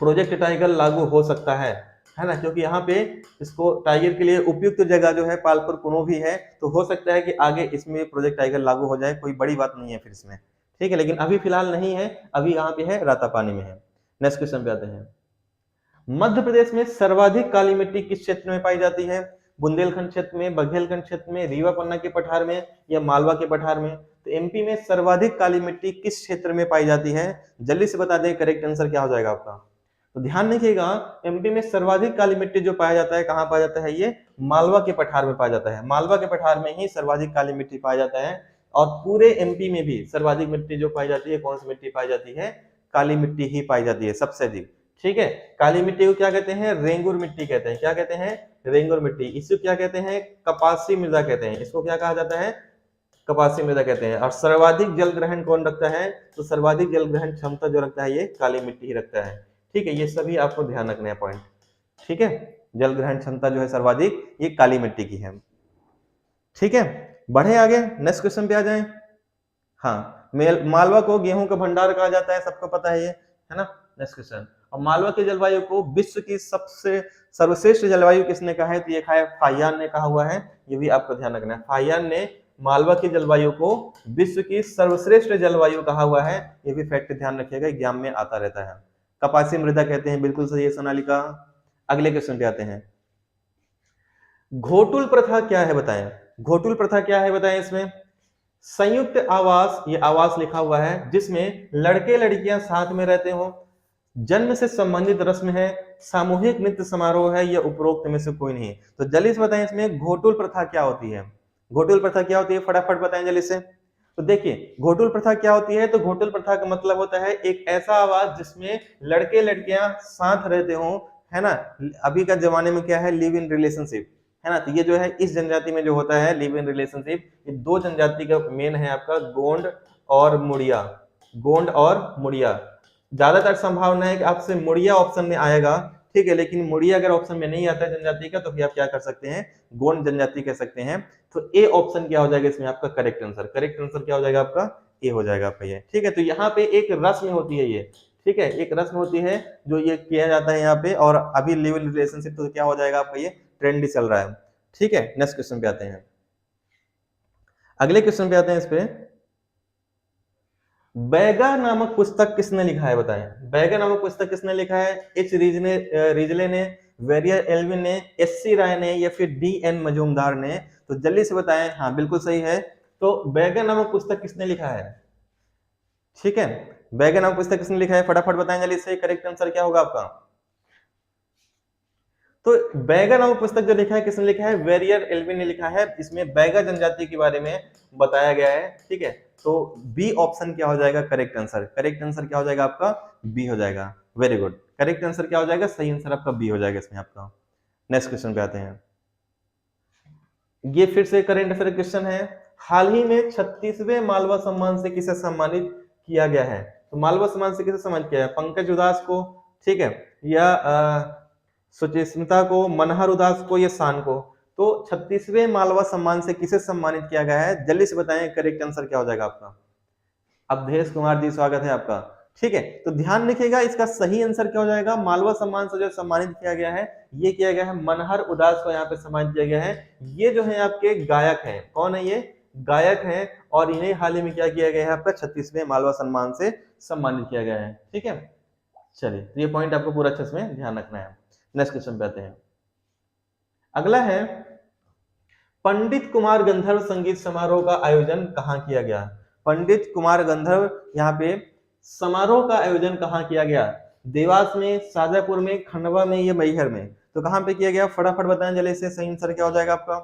प्रोजेक्ट टाइगर लागू हो सकता है ना, क्योंकि यहाँ पे इसको टाइगर के लिए उपयुक्त जगह जो है पालपुर कुनो भी है, तो हो सकता है कि आगे इसमें प्रोजेक्ट टाइगर लागू हो जाए, कोई बड़ी बात नहीं है फिर इसमें। ठीक है, लेकिन अभी फिलहाल नहीं है, अभी यहाँ पे है रातापानी में है। नेक्स्ट क्वेश्चन पे आते हैं। मध्य प्रदेश में सर्वाधिक काली मिट्टी किस क्षेत्र में पाई जाती है? बुंदेलखंड क्षेत्र में, बघेलखंड क्षेत्र में, रीवा पन्ना के पठार में या मालवा के पठार में? तो एमपी में सर्वाधिक काली मिट्टी किस क्षेत्र में पाई जाती है? जल्दी से बता दें, करेक्ट आंसर क्या हो जाएगा आपका? तो ध्यान रखिएगा, एमपी में सर्वाधिक काली मिट्टी जो पाया जाता है, कहाँ पाया जाता है? ये मालवा के पठार में पाया जाता है, मालवा के पठार में ही सर्वाधिक काली मिट्टी पाया जाता है। और पूरे एमपी में भी सर्वाधिक मिट्टी जो पाई जाती है, कौन सी मिट्टी पाई जाती है? काली मिट्टी ही पाई जाती है सबसे अधिक। ठीक है, काली मिट्टी को क्या कहते हैं? रेंगुर मिट्टी कहते हैं। क्या कहते हैं? रेंगुर मिट्टी। इसको क्या कहते हैं? कपासी मृदा कहते हैं। इसको क्या कहा जाता है? कपासी मृदा कहते हैं। और सर्वाधिक जल ग्रहण कौन रखता है? तो सर्वाधिक जल ग्रहण क्षमता जो रखता है ये काली मिट्टी ही रखता है। ठीक है, ये सभी आपको ध्यान रखना है पॉइंट। ठीक है, जल ग्रहण क्षमता जो है सर्वाधिक, ये काली मिट्टी की है। ठीक है, बढ़े आगे, नेक्स्ट क्वेश्चन पे आ जाएं। हाँ, मालवा को गेहूं का भंडार कहा जाता है, सबको पता है ये, है ना। नेक्स्ट क्वेश्चन, और मालवा की जलवायु को विश्व की सबसे सर्वश्रेष्ठ जलवायु किसने कहा है? तो ये फाहियान ने कहा हुआ है, ये भी आपको ध्यान रखना है। फाहियान ने मालवा की जलवायु को विश्व की सर्वश्रेष्ठ जलवायु कहा हुआ है, ये भी फैक्ट ध्यान रखिएगा, एग्जाम में आता रहता है। कपासी मृदा कहते हैं, बिल्कुल सही है सोनालिका। अगले क्वेश्चन पे आते हैं। घोटुल प्रथा क्या है बताएं? घोटुल प्रथा क्या है बताएं? इसमें संयुक्त आवास, ये आवास लिखा हुआ है, जिसमें लड़के लड़कियां साथ में रहते हो, जन्म से संबंधित रस्म है, सामूहिक नृत्य समारोह है, या उपरोक्त में से कोई नहीं। तो जल्दी से बताएं इसमें घोटुल प्रथा क्या होती है? घोटुल प्रथा क्या होती है? फटाफट बताएं जल्दी से। तो देखिए, घोटुल प्रथा क्या होती है? तो घोटुल प्रथा का मतलब होता है एक ऐसा आवास जिसमें लड़के लड़कियां साथ रहते हो, है ना। अभी का जमाने में क्या है? लिव इन रिलेशनशिप, है ना। तो ये जो है इस जनजाति में जो होता है लिव इन रिलेशनशिप, ये दो जनजाति का मेन है आपका, गोंड और मुड़िया। गोंड और मुड़िया, ज्यादातर संभावना है कि आपसे मुड़िया ऑप्शन में आएगा। ठीक है, लेकिन मुड़िया अगर ऑप्शन में नहीं आता है जनजाति का, तो फिर आप क्या कर सकते हैं? गोंड जनजाति कह सकते हैं। तो ए ऑप्शन क्या हो जाएगा इसमें आपका? Correct answer. करेक्ट आंसर क्या हो जाएगा आपका? ए हो जाएगा आपका ये। ठीक है, तो यहाँ पे एक रस्म होती है ये, ठीक है, एक रस्म होती है जो ये किया जाता है यहाँ पे, और अभी लिव इन रिलेशनशिप तो क्या हो जाएगा आपका? ये ट्रेंड ही चल रहा है। ठीक है, नेक्स्ट क्वेश्चन पे आते हैं। अगले क्वेश्चन पे आते हैं। इस पे बैगा नामक पुस्तक किसने लिखा है बताएं? बैगा नामक पुस्तक किसने लिखा है? एच रिजले ने, वेरियर एल्विन ने, एस.सी. राय ने, या फिर डी.एन. मजूमदार ने? तो जल्दी से बताएं। हाँ बिल्कुल सही है। तो बैगा नामक पुस्तक किसने लिखा है? ठीक है, बैगा नामक पुस्तक किसने लिखा है? फटाफट बताएं जल्दी से, करेक्ट आंसर क्या होगा आपका? तो बैगा नामक पुस्तक जो लिखा है किसने लिखा है? वेरियर एल्विन ने लिखा है। इसमें बैगा जनजाति के बारे में बताया गया है। ठीक है, तो बी ऑप्शन क्या हो जाएगा? Correct answer. करेक्ट आंसर क्या हो जाएगा आपका? बी हो जाएगा। वेरी गुड, करेक्ट आंसर क्या हो जाएगा? सही आंसर आपका बी हो जाएगा इसमें आपका। नेक्स्ट क्वेश्चन पे आते हैं। ये फिर से करंट अफेयर क्वेश्चन है। हाल ही में 36वें मालवा सम्मान से किसे सम्मानित किया गया है? तो मालवा सम्मान से किसे सम्मानित किया है? पंकज उदास को, ठीक है, या सुचिस्मिता को, मनहर उदास को, या शान को? तो 36वें मालवा सम्मान से किसे सम्मानित किया गया है? जल्दी से बताएं, करेक्ट आंसर क्या हो जाएगा आपका? अवधेश कुमार जी, स्वागत है आपका। ठीक है, तो ध्यान रखिएगा, इसका सही आंसर क्या हो जाएगा? मालवा सम्मान से जो सम्मानित किया गया है, ये किया गया है मनहर उदास को यहाँ पे सम्मानित किया गया है। ये जो है आपके गायक हैं। कौन है ये? गायक हैं, और इन्हें हाल ही में क्या किया गया है? आपका 36वें मालवा सम्मान से सम्मानित किया गया है। ठीक है, चलिए, तो ये पॉइंट आपको पूरा अच्छे से ध्यान रखना है। नेक्स्ट क्वेश्चन पे आते हैं। अगला है, पंडित कुमार गंधर्व संगीत समारोह का आयोजन कहाँ किया गया? पंडित कुमार गंधर्व यहाँ पे समारोह का आयोजन कहाँ किया गया? देवास में, शाजापुर में, खंडवा में, या मैहर में? तो कहां पे किया गया, फटाफट बताएं जल्दी से, सही आंसर क्या हो जाएगा आपका?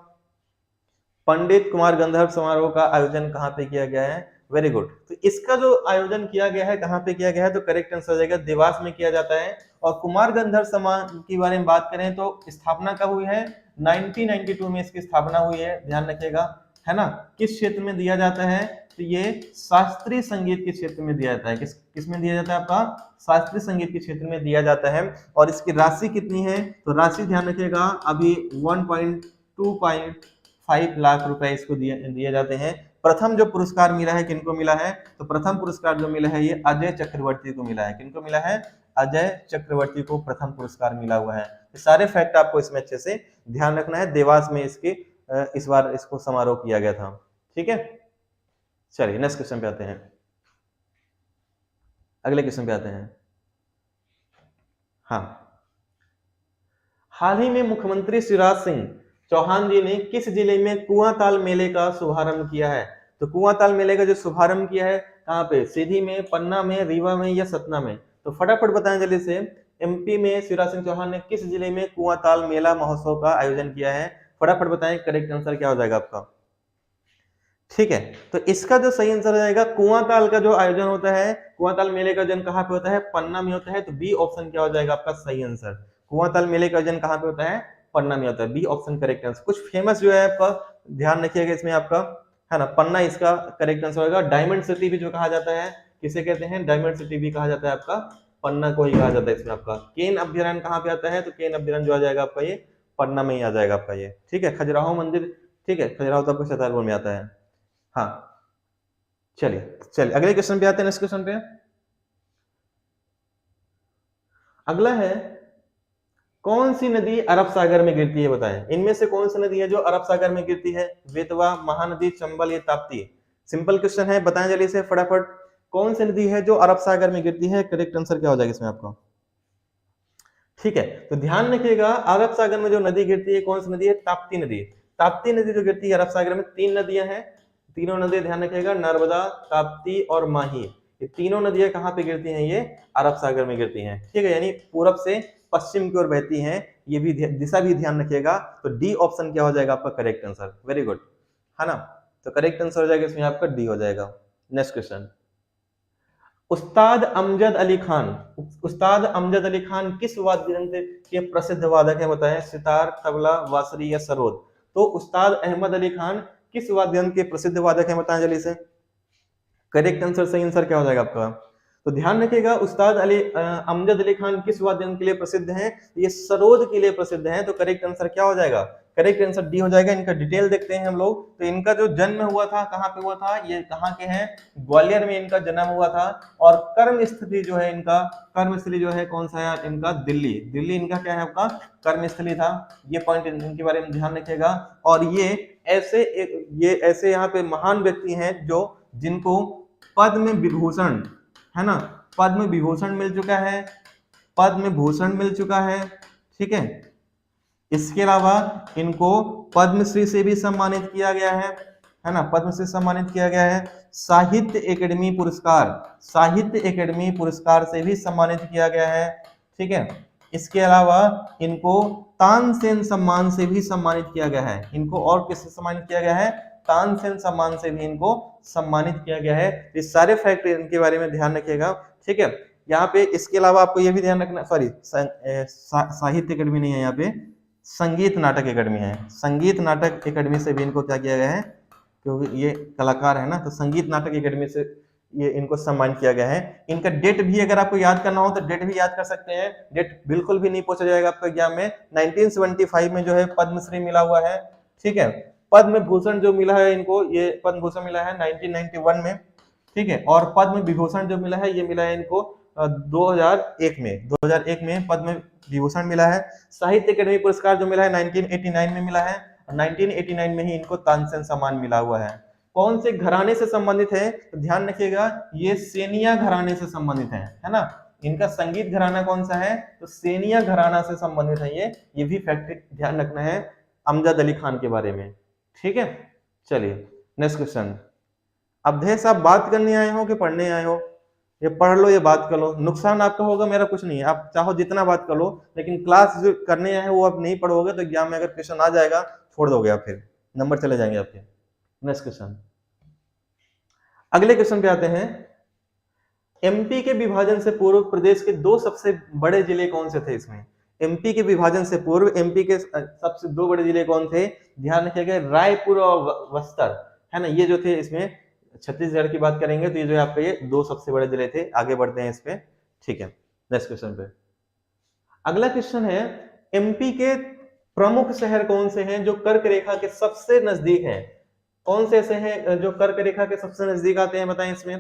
पंडित कुमार गंधर्व समारोह का आयोजन कहां पे किया गया है? Very good. तो इसका जो आयोजन किया गया है कहां पे किया गया है? तो करेक्ट आंसर हो जाएगा देवास में किया जाता है। और कुमार गंधर्व समारोह के बारे में बात करें तो स्थापना कब हुई है? 1992 में इसकी स्थापना हुई है, ध्यान रखिएगा, है ना। किस क्षेत्र में दिया जाता है? तो ये शास्त्रीय संगीत के क्षेत्र में दिया जाता है। किस में दिया जाता है आपका? शास्त्रीय संगीत के क्षेत्र में दिया जाता है। और इसकी राशि कितनी है? तो राशि ध्यान रखिएगा, अभी 1.25 लाख रुपए इसको दिए जाते हैं। प्रथम जो पुरस्कार मिला है किनको मिला है? तो प्रथम पुरस्कार जो मिला है ये अजय चक्रवर्ती को मिला है। किनको मिला है? अजय चक्रवर्ती को प्रथम पुरस्कार मिला हुआ है। ये सारे फैक्ट आपको इसमें अच्छे से ध्यान रखना है। देवास में इसके इस बार इसको समारोह किया गया था, ठीक है। चलिए नेक्स्ट क्वेश्चन पे आते हैं, अगले क्वेश्चन पे आते हैं। हाँ, हाल ही में मुख्यमंत्री शिवराज सिंह चौहान जी ने किस जिले में कुआंताल मेले का शुभारंभ किया है? तो कुआंताल मेले का जो शुभारंभ किया है कहां पे? सीधी में, पन्ना में, रीवा में, या सतना में? तो फटाफट बताएं जल्दी से, एमपी में शिवराज सिंह चौहान ने किस जिले में कुआंताल मेला महोत्सव का आयोजन किया है? फटाफट बताएं, करेक्ट आंसर क्या हो जाएगा आपका? ठीक है, तो इसका जो सही आंसर हो जाएगा, कुआंताल का जो आयोजन होता है, कुआंताल मेले का आयोजन कहां पे होता है? पन्ना में होता है। तो बी ऑप्शन क्या हो जाएगा आपका सही आंसर? कुआंताल मेले का आयोजन कहां पे होता है? पन्ना में होता है। B option correct answer. कुछ फेमस जो है आपका ध्यान रखिएगा इसमें आपका, है ना, पन्ना इसका करेक्ट आंसर होगा। डायमंड सिटी भी जो कहा जाता है, किसे कहते हैं? डायमंड सिटी भी कहा जाता है आपका, पन्ना को ही कहा जाता है। इसमें आपका केन अभ्यारण्य कहां पे आता है? तो केन अभ्यारण्य जो आ जाएगा आपका ये पन्ना में ही आ जाएगा आपका ये, ठीक है। खजुराहो मंदिर, ठीक है, खजुराहो तो आपको छतरपुर में आता है। हाँ, चलिए चलिए अगले क्वेश्चन पे आते हैं। नेक्स्ट क्वेश्चन पे अगला है, कौन सी नदी अरब सागर में गिरती है? बताएं, इनमें से कौन सी नदी है जो अरब सागर में गिरती है? बेतवा, महानदी, चंबल, या ताप्ती? सिंपल क्वेश्चन है, बताएं जल्दी से फटाफट, कौन सी नदी है जो अरब सागर में गिरती है? करेक्ट आंसर क्या हो जाएगा इसमें आपका? ठीक है, तो ध्यान रखिएगा, अरब सागर में जो नदी गिरती है कौन सी नदी है? ताप्ती नदी। ताप्ती नदी जो गिरती है अरब सागर में, 3 नदियां हैं, तीनों नदियां ध्यान रखिएगा, नर्मदा, ताप्ती और माही। ये तीनों नदियां कहां पे गिरती हैं? ये अरब सागर में गिरती हैं, ठीक है। यानी पूरब से पश्चिम की ओर बहती हैं, ये भी दिशा भी ध्यान रखिएगा। तो डी ऑप्शन क्या हो जाएगा आपका करेक्ट आंसर? वेरी गुड, है ना। तो करेक्ट आंसर हो जाएगा इसमें आपका डी हो जाएगा। नेक्स्ट क्वेश्चन, उस्ताद अमजद अली खान, उस्ताद अमजद अली खान किस वाद्य यंत्र के प्रसिद्ध वादक हैं? बताएं, सितार, तबला, बांसुरी, या सरोद? तो उस्ताद अहमद अली खान किस वाद्य यंत्र के प्रसिद्ध वादक हैं? बताएं जल्दी से, करेक्ट आंसर, सही आंसर क्या हो जाएगा आपका? तो ध्यान रखिएगा, उस्ताद अमजद अली खान किस वाद्य यंत्र के लिए प्रसिद्ध हैं? ये सरोद के लिए प्रसिद्ध हैं। तो करेक्ट आंसर क्या हो जाएगा? करेक्ट आंसर डी हो जाएगा। इनका डिटेल देखते हैं हम लोग। तो इनका जो जन्म हुआ था कहाँ पे हुआ था? ये कहाँ के हैं? ग्वालियर में इनका जन्म हुआ था। और कर्म स्थली जो है इनका, कर्म स्थली जो है कौन सा है इनका? दिल्ली। दिल्ली इनका क्या है आपका? कर्म स्थली था। ये पॉइंट इनके बारे में ध्यान रखिएगा। और ये ऐसे यहाँ पे महान व्यक्ति हैं जो जिनको पद्म विभूषण, है ना, पद्म विभूषण मिल चुका है, पद्म भूषण मिल चुका है, ठीक है। इसके अलावा इनको पद्मश्री से भी सम्मानित किया गया है ना, पद्मश्री सम्मानित किया गया है। साहित्य एकेडमी पुरस्कार, साहित्य एकेडमी पुरस्कार से भी सम्मानित किया गया है, ठीक है। इसके अलावा इनको तानसेन सम्मान से भी सम्मानित किया गया है। इनको और किससे सम्मानित किया गया है? तानसेन सम्मान से भी इनको सम्मानित किया गया है। ये सारे फैक्ट इनके बारे में ध्यान रखिएगा, ठीक है। यहाँ पे इसके अलावा आपको ये भी ध्यान रखना, सॉरी साहित्य एकेडमी नहीं है, यहाँ पे संगीत नाटक एकेडमी है। संगीत नाटक एकेडमी से भी इनको क्या किया गया है? क्योंकि ये कलाकार है ना, तो संगीत नाटक एकेडमी से ये इनको सम्मान किया गया है। इनका डेट भी अगर आपको याद करना हो तो डेट भी याद कर सकते हैं। डेट बिल्कुल भी नहीं पूछा जाएगा आपको एग्जाम में। 1975 में जो है पद्मश्री मिला हुआ है, ठीक है। पद्म भूषण जो मिला है इनको, ये पद्म भूषण मिला है 1991 में, ठीक है। और पद्म विभूषण जो मिला है ये मिला है इनको 2001 में पद्म विभूषण मिला है। साहित्य अकेडमी पुरस्कार जो मिला है 1989 में मिला है। 1989 में ही इनको तानसेन सम्मान मिला हुआ है। कौन से घराने से संबंधित है? तो ध्यान रखिएगा, ये सेनिया घराने से संबंधित है ना। इनका संगीत घराना कौन सा है? तो सेनिया घराना से संबंधित है ये भी फैक्ट ध्यान रखना है अमजद अली खान के बारे में, ठीक है। चलिए नेक्स्ट क्वेश्चन। अवधेश, आप बात करने आए हो कि पढ़ने आए हो? ये पढ़ लो, ये बात कर लो, नुकसान आपका होगा, मेरा कुछ नहीं है, आप चाहो जितना बात कर लो, लेकिन क्लास जो करने हैं वो आप नहीं पढ़ोगे तो एग्जाम में अगर क्वेश्चन आ जाएगा छोड़ दोगे आप, फिर नंबर चले जाएंगे आपके। नेक्स्ट क्वेश्चन, अगले क्वेश्चन पे आते हैं। एमपी के विभाजन से पूर्व प्रदेश के दो सबसे बड़े जिले कौन से थे? इसमें एमपी के विभाजन से पूर्व एमपी के सबसे दो बड़े जिले कौन थे? ध्यान रखिएगा, रायपुर और बस्तर, है ना, ये जो थे। इसमें छत्तीसगढ़ की बात करेंगे तो ये जो है आपके ये दो सबसे बड़े जिले थे। आगे बढ़ते हैं इस पे, ठीक है। नेक्स्ट क्वेश्चन पे, अगला क्वेश्चन है, एमपी के प्रमुख शहर कौन से हैं जो कर्क रेखा के सबसे नजदीक हैं? कौन से ऐसे हैं जो कर्क रेखा के सबसे नजदीक आते हैं, बताएं इसमें।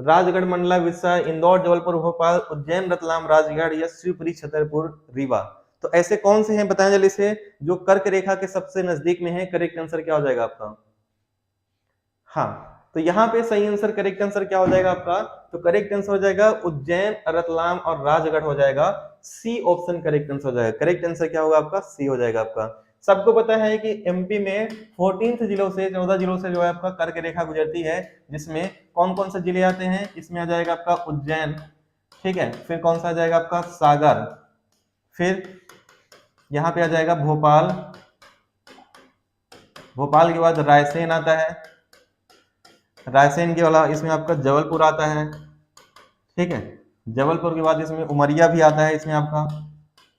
राजगढ़, मंडला, विदिशा, इंदौर, जबलपुर, भोपाल, उज्जैन, रतलाम, राजगढ़ या शिवपुरी, छतरपुर, रीवा। तो ऐसे कौन से हैं बताएं जल्दी से जो कर्क रेखा के सबसे नजदीक में है? करेक्ट आंसर क्या हो जाएगा आपका? हाँ, तो यहाँ पे सही आंसर, करेक्ट आंसर क्या हो जाएगा आपका? तो करेक्ट आंसर हो जाएगा उज्जैन, रतलाम और राजगढ़ हो जाएगा। सी ऑप्शन करेक्ट आंसर हो जाएगा। करेक्ट आंसर क्या होगा आपका? सी हो जाएगा आपका। सबको पता है कि एमपी में 14 जिलों से 14 जिलों से जो है आपका कर्क रेखा गुजरती है, जिसमें कौन कौन से जिले आते हैं? इसमें आ जाएगा आपका उज्जैन, ठीक है, फिर कौन सा आ जाएगा आपका? सागर, फिर यहाँ पे आ जाएगा भोपाल, भोपाल के बाद रायसेन आता है, रायसेन के वाला इसमें आपका जबलपुर आता है, ठीक है, जबलपुर के बाद इसमें उमरिया भी आता है, इसमें आपका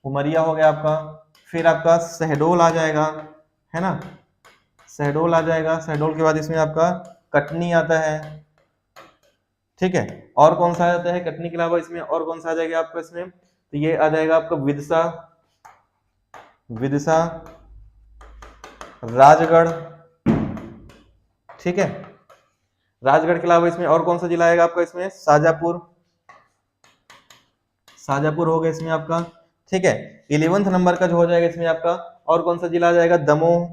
उमरिया हो गया आपका, फिर आपका शहडोल आ जाएगा, है ना, शहडोल आ जाएगा, शहडोल के बाद इसमें आपका कटनी आता है, ठीक है, और कौन सा आता है कटनी के अलावा इसमें, और कौन सा आ जाएगा आपका इसमें? तो ये आ जाएगा आपका विदिशा, विदिशा, राजगढ़, ठीक है, राजगढ़ के अलावा इसमें और कौन सा जिला आएगा आपका? इसमें शाजापुर, शाजापुर हो गया इसमें आपका, ठीक है। 11वें नंबर का जो हो जाएगा इसमें आपका, और कौन सा जिला आ जाएगा? दमोह,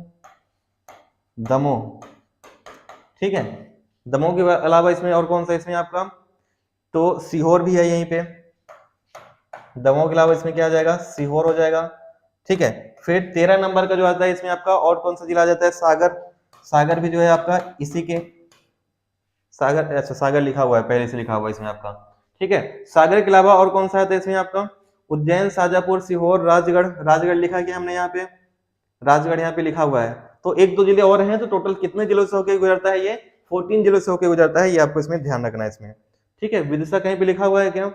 दमोह, ठीक है, दमोह के अलावा इसमें और कौन सा इसमें आपका? तो सीहोर भी है यहीं पे, दमोह के अलावा इसमें क्या आ जाएगा? सीहोर हो जाएगा, ठीक है। फिर 13 नंबर का जो आता है इसमें आपका, और कौन सा जिला आ जाता है? सागर, सागर भी जो है आपका इसी के, सागर, अच्छा सागर लिखा हुआ है, पहले से लिखा हुआ है इसमें आपका, ठीक है। सागर के अलावा और कौन सा आता है इसमें आपका? उज्जैन, शाजापुर, सीहोर, राजगढ़, राजगढ़ लिखा गया हमने यहाँ पे, राजगढ़ यहाँ पे लिखा हुआ है। तो एक दो जिले और हैं, तो टोटल कितने जिलों से होकर गुजरता है? ये 14 जिलों से होकर गुजरता है, ये आपको इसमें ध्यान रखना है इसमें, ठीक है। विदिशा कहीं पे लिखा हुआ है क्या?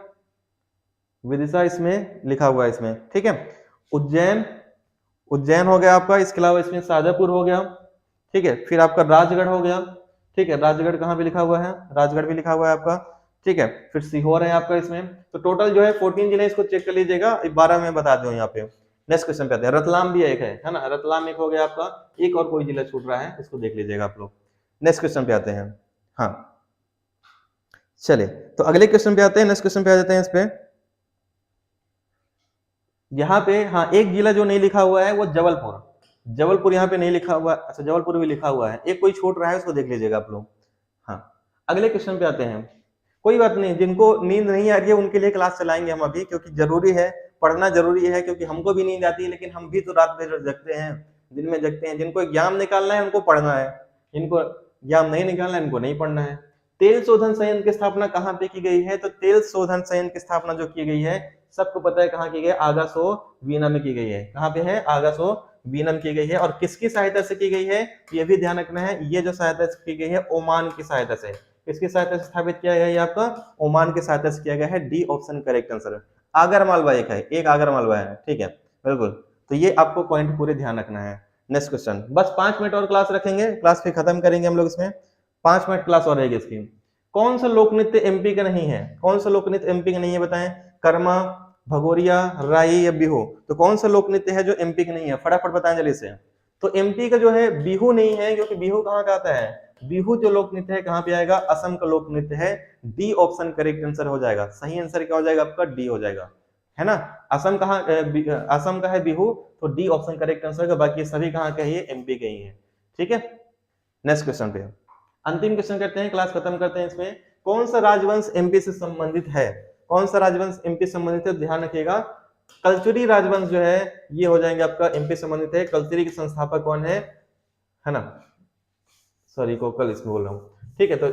विदिशा इसमें लिखा हुआ है इसमें, ठीक है। उज्जैन, उज्जैन हो गया आपका, इसके अलावा इसमें शाजापुर हो गया, ठीक है, फिर आपका राजगढ़ हो गया, ठीक है, राजगढ़ कहाँ पे लिखा हुआ है? राजगढ़ भी लिखा हुआ है आपका, ठीक है, फिर सीहोर है आपका इसमें। तो टोटल जो है 14 जिले, इसको चेक कर लीजिएगा, 12 में बता दो यहाँ पे। नेक्स्ट क्वेश्चन पे आते हैं, रतलाम भी एक है ना, रतलाम एक हो गया आपका, एक और कोई जिला छूट रहा है, इसको देख लीजिएगा आप लोग। नेक्स्ट क्वेश्चन पे आते हैं, हाँ चले, तो अगले क्वेश्चन पे आते हैं, नेक्स्ट क्वेश्चन पे आ जाते हैं इस पे। यहाँ पे हाँ एक जिला जो नहीं लिखा हुआ है वो जबलपुर, जबलपुर यहाँ पे नहीं लिखा हुआ, अच्छा जबलपुर भी लिखा हुआ है, एक कोई छूट रहा है, उसको देख लीजिएगा आप लोग। हाँ अगले क्वेश्चन पे आते हैं, कोई बात नहीं, जिनको नींद नहीं आ रही है उनके लिए क्लास चलाएंगे हम अभी, क्योंकि जरूरी है, पढ़ना जरूरी है, क्योंकि हमको भी नींद आती है, लेकिन हम भी तो रात में जगते हैं, दिन में जगते हैं। जिनको एग्जाम निकालना है उनको पढ़ना है, जिनको एग्जाम नहीं निकालना है उनको नहीं पढ़ना है। तेल शोधन संयंत्र की स्थापना कहाँ पे की गई है? तो तेल शोधन संयंत्र की स्थापना जो की गई है, सबको पता है कहाँ की गई है? आगासो वीना में की गई है। कहाँ पे है? आगासो वीना में की गई है। और किसकी सहायता से की गई है? ये भी ध्यान रखना है, ये जो सहायता से की गई है ओमान की सहायता से। किसकी सहायता से स्थापित किया गया है? आपका ओमान की सहायता से किया गया है। D option correct answer. Agar Malwa एक है, एक आगर मालवा है, ठीक है, बिल्कुल। तो ये आपको पॉइंट पूरे ध्यान रखना है। नेक्स्ट क्वेश्चन, बस 5 मिनट और क्लास रखेंगे, क्लास फिर खत्म करेंगे हम लोग इसमें, 5 मिनट क्लास और रहेगी इसकी। कौन सा लोक नृत्य एमपी का नहीं है? कौन सा लोक नृत्य एमपी का नहीं है बताएं? कर्मा, भगोरिया, राई या बिहू? तो कौन सा लोक नृत्य है जो एमपी का नहीं है? फटाफट बताएं जल्दी से। तो एमपी का जो है बिहू नहीं है, क्योंकि बिहू कहाँ का आता है? बिहू जो लोक नृत्य है कहाँ पे आएगा? असम का लोक नृत्य है। डी ऑप्शन करेक्ट आंसर हो जाएगा। सही आंसर क्या हो जाएगा आपका? डी हो जाएगा, है ना। असम कहाँ, असम का है बिहू, तो डी ऑप्शन करेक्ट आंसर का। बाकी सभी कहाँ के है? एमपी के ही है, ठीक है। नेक्स्ट क्वेश्चन पे अंतिम क्वेश्चन करते हैं, क्लास खत्म करते हैं इसमें। कौन सा राजवंश एमपी से संबंधित है? कौन सा राजवंश एमपी से संबंधित है? ध्यान रखिएगा, कलचुरी राजवंश जो है ये हो जाएंगे आपका एमपी संबंधित है। कलचुरी के संस्थापक कौन है ना, सॉरी कोकल इसमें बोल रहा हूँ, ठीक है। तो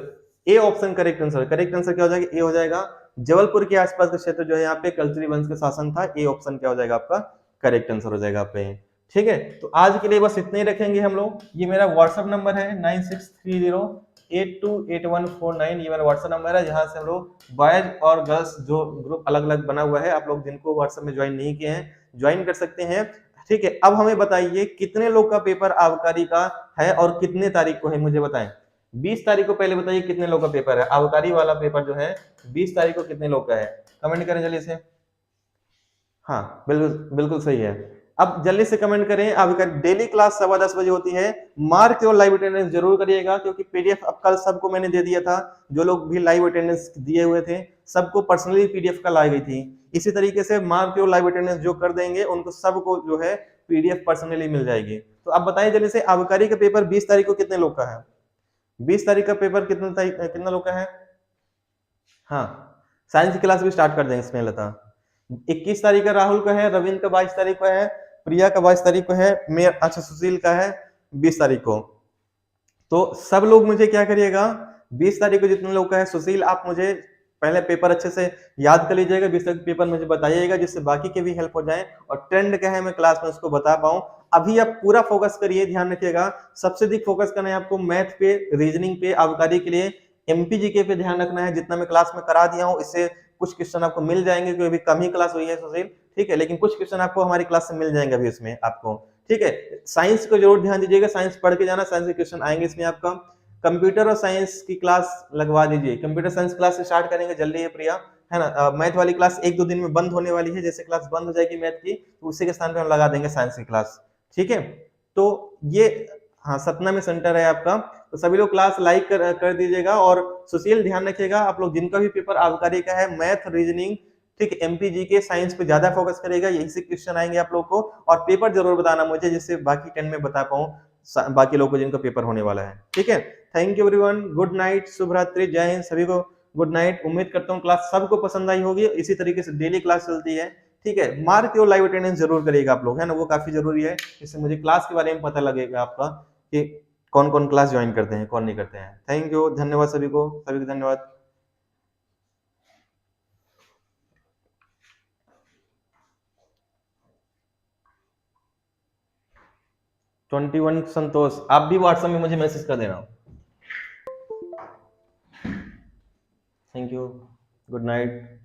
A option correct answer. Correct answer क्या हो जाएगा? ए हो जाएगा। जबलपुर के आसपास का क्षेत्र जो है यहाँ पे कल्चरी वंश का शासन था। ए ऑप्शन क्या हो जाएगा आपका? करेक्ट आंसर हो जाएगा आपका। ठीक है, तो आज के लिए बस इतने ही रखेंगे हम लोग। ये मेरा व्हाट्सएप नंबर है 9630828149। ये मेरा व्हाट्सएप नंबर है, जहां से हम लोग बॉयज और गर्ल्स जो ग्रुप अलग अलग बना हुआ है, आप लोग जिनको व्हाट्सएप में ज्वाइन नहीं किए हैं ज्वाइन कर सकते हैं। ठीक है, अब हमें बताइए कितने लोग का पेपर आबकारी का है और कितने तारीख को है, मुझे बताएं। 20 तारीख को पहले बताइए कितने लोग का पेपर है आबकारी वाला पेपर जो है 20 तारीख को कितने लोग का है, कमेंट करें जल्दी से। हाँ बिल्कुल बिल्कुल सही है। अब जल्दी से कमेंट करें। अब डेली क्लास 10:15 बजे होती है। मार्क और लाइव अटेंडेंस जरूर करिएगा, क्योंकि पीडीएफ अब कल सबको मैंने दे दिया था। जो लोग भी लाइव अटेंडेंस दिए हुए थे सबको पर्सनली पीडीएफ कल आ गई थी। इसी तरीके से मार्क और लाइव अटेंडेंस जो कर देंगे उनको सबको जो है पीडीएफ पर्सनली मिल जाएगी। तो आप बताइए जल्दी से, आबकारी का पेपर 20 तारीख को कितने लोग का है? 20 तारीख का पेपर कितना लोग का है? हाँ, साइंस की क्लास भी स्टार्ट कर देंगे इसमें लता। 21 तारीख का राहुल का है, रविंद्र का 22 तारीख को है, प्रिया का 22 तारीख को है, मेरा अच्छा सुशील का है 20 तारीख को। तो सब लोग मुझे क्या करिएगा, 20 तारीख को जितने लोग का है, सुशील आप मुझे पहले पेपर अच्छे से याद कर लीजिएगा, 20 तारीख पेपर मुझे बताइएगा, जिससे बाकी के भी हेल्प हो जाए और ट्रेंड क्या है मैं क्लास में उसको बता पाऊं। अभी आप पूरा फोकस करिए, ध्यान रखिएगा, सबसे अधिक फोकस करना है आपको मैथ पे, रीजनिंग पे, आबकारी के लिए एमपीजीके पे ध्यान रखना है। जितना मैं क्लास में करा दिया हूँ इससे कुछ क्वेश्चन आपको मिल जाएंगे, क्योंकि अभी कम ही क्लास हुई है सुशील, ठीक है, लेकिन कुछ क्वेश्चन आपको हमारी क्लास से मिल जाएंगे अभी इसमें आपको। ठीक है, साइंस को जरूर ध्यान दीजिएगा, साइंस पढ़ के जाना, साइंस के क्वेश्चन आएंगे इसमें आपका। कंप्यूटर और साइंस की क्लास लगवा दीजिए, कंप्यूटर साइंस क्लास स्टार्ट करेंगे जल्दी है प्रिया, है ना। मैथ वाली क्लास 1-2 दिन में बंद होने वाली है, जैसे क्लास बंद हो जाएगी मैथ की तो उसी के स्थान पे हम लगा देंगे साइंस की क्लास। ठीक है, तो ये हाँ सतना में सेंटर है आपका, तो सभी लोग क्लास लाइक कर दीजिएगा। और सुशील ध्यान रखिएगा, आप लोग जिनका भी पेपर आबकारी का है, मैथ, रीजनिंग, ठीक, एमपीजी के साइंस पे ज्यादा फोकस करेगा, यही से क्वेश्चन आएंगे आप लोग को। और पेपर जरूर बताना मुझे, जिससे बाकी 10 में बता पाऊं बाकी लोगों को जिनका पेपर होने वाला है। ठीक है, thank you everyone, good night, शुभ रात्रि, जय हिंद, सभी को गुड नाइट। उम्मीद करता हूँ क्लास सबको पसंद आई होगी। इसी तरीके से डेली क्लास चलती है। ठीक है, मार्क और लाइव अटेंडेंस जरूर करिएगा आप लोग, है ना, वो काफी जरूरी है, इससे मुझे क्लास के बारे में पता लगेगा आपका कि कौन कौन क्लास ज्वाइन करते हैं कौन नहीं करते हैं। थैंक यू, धन्यवाद सभी को धन्यवाद। 21 संतोष, आप भी व्हाट्सएप में मुझे मैसेज कर देना। Thank you, good night.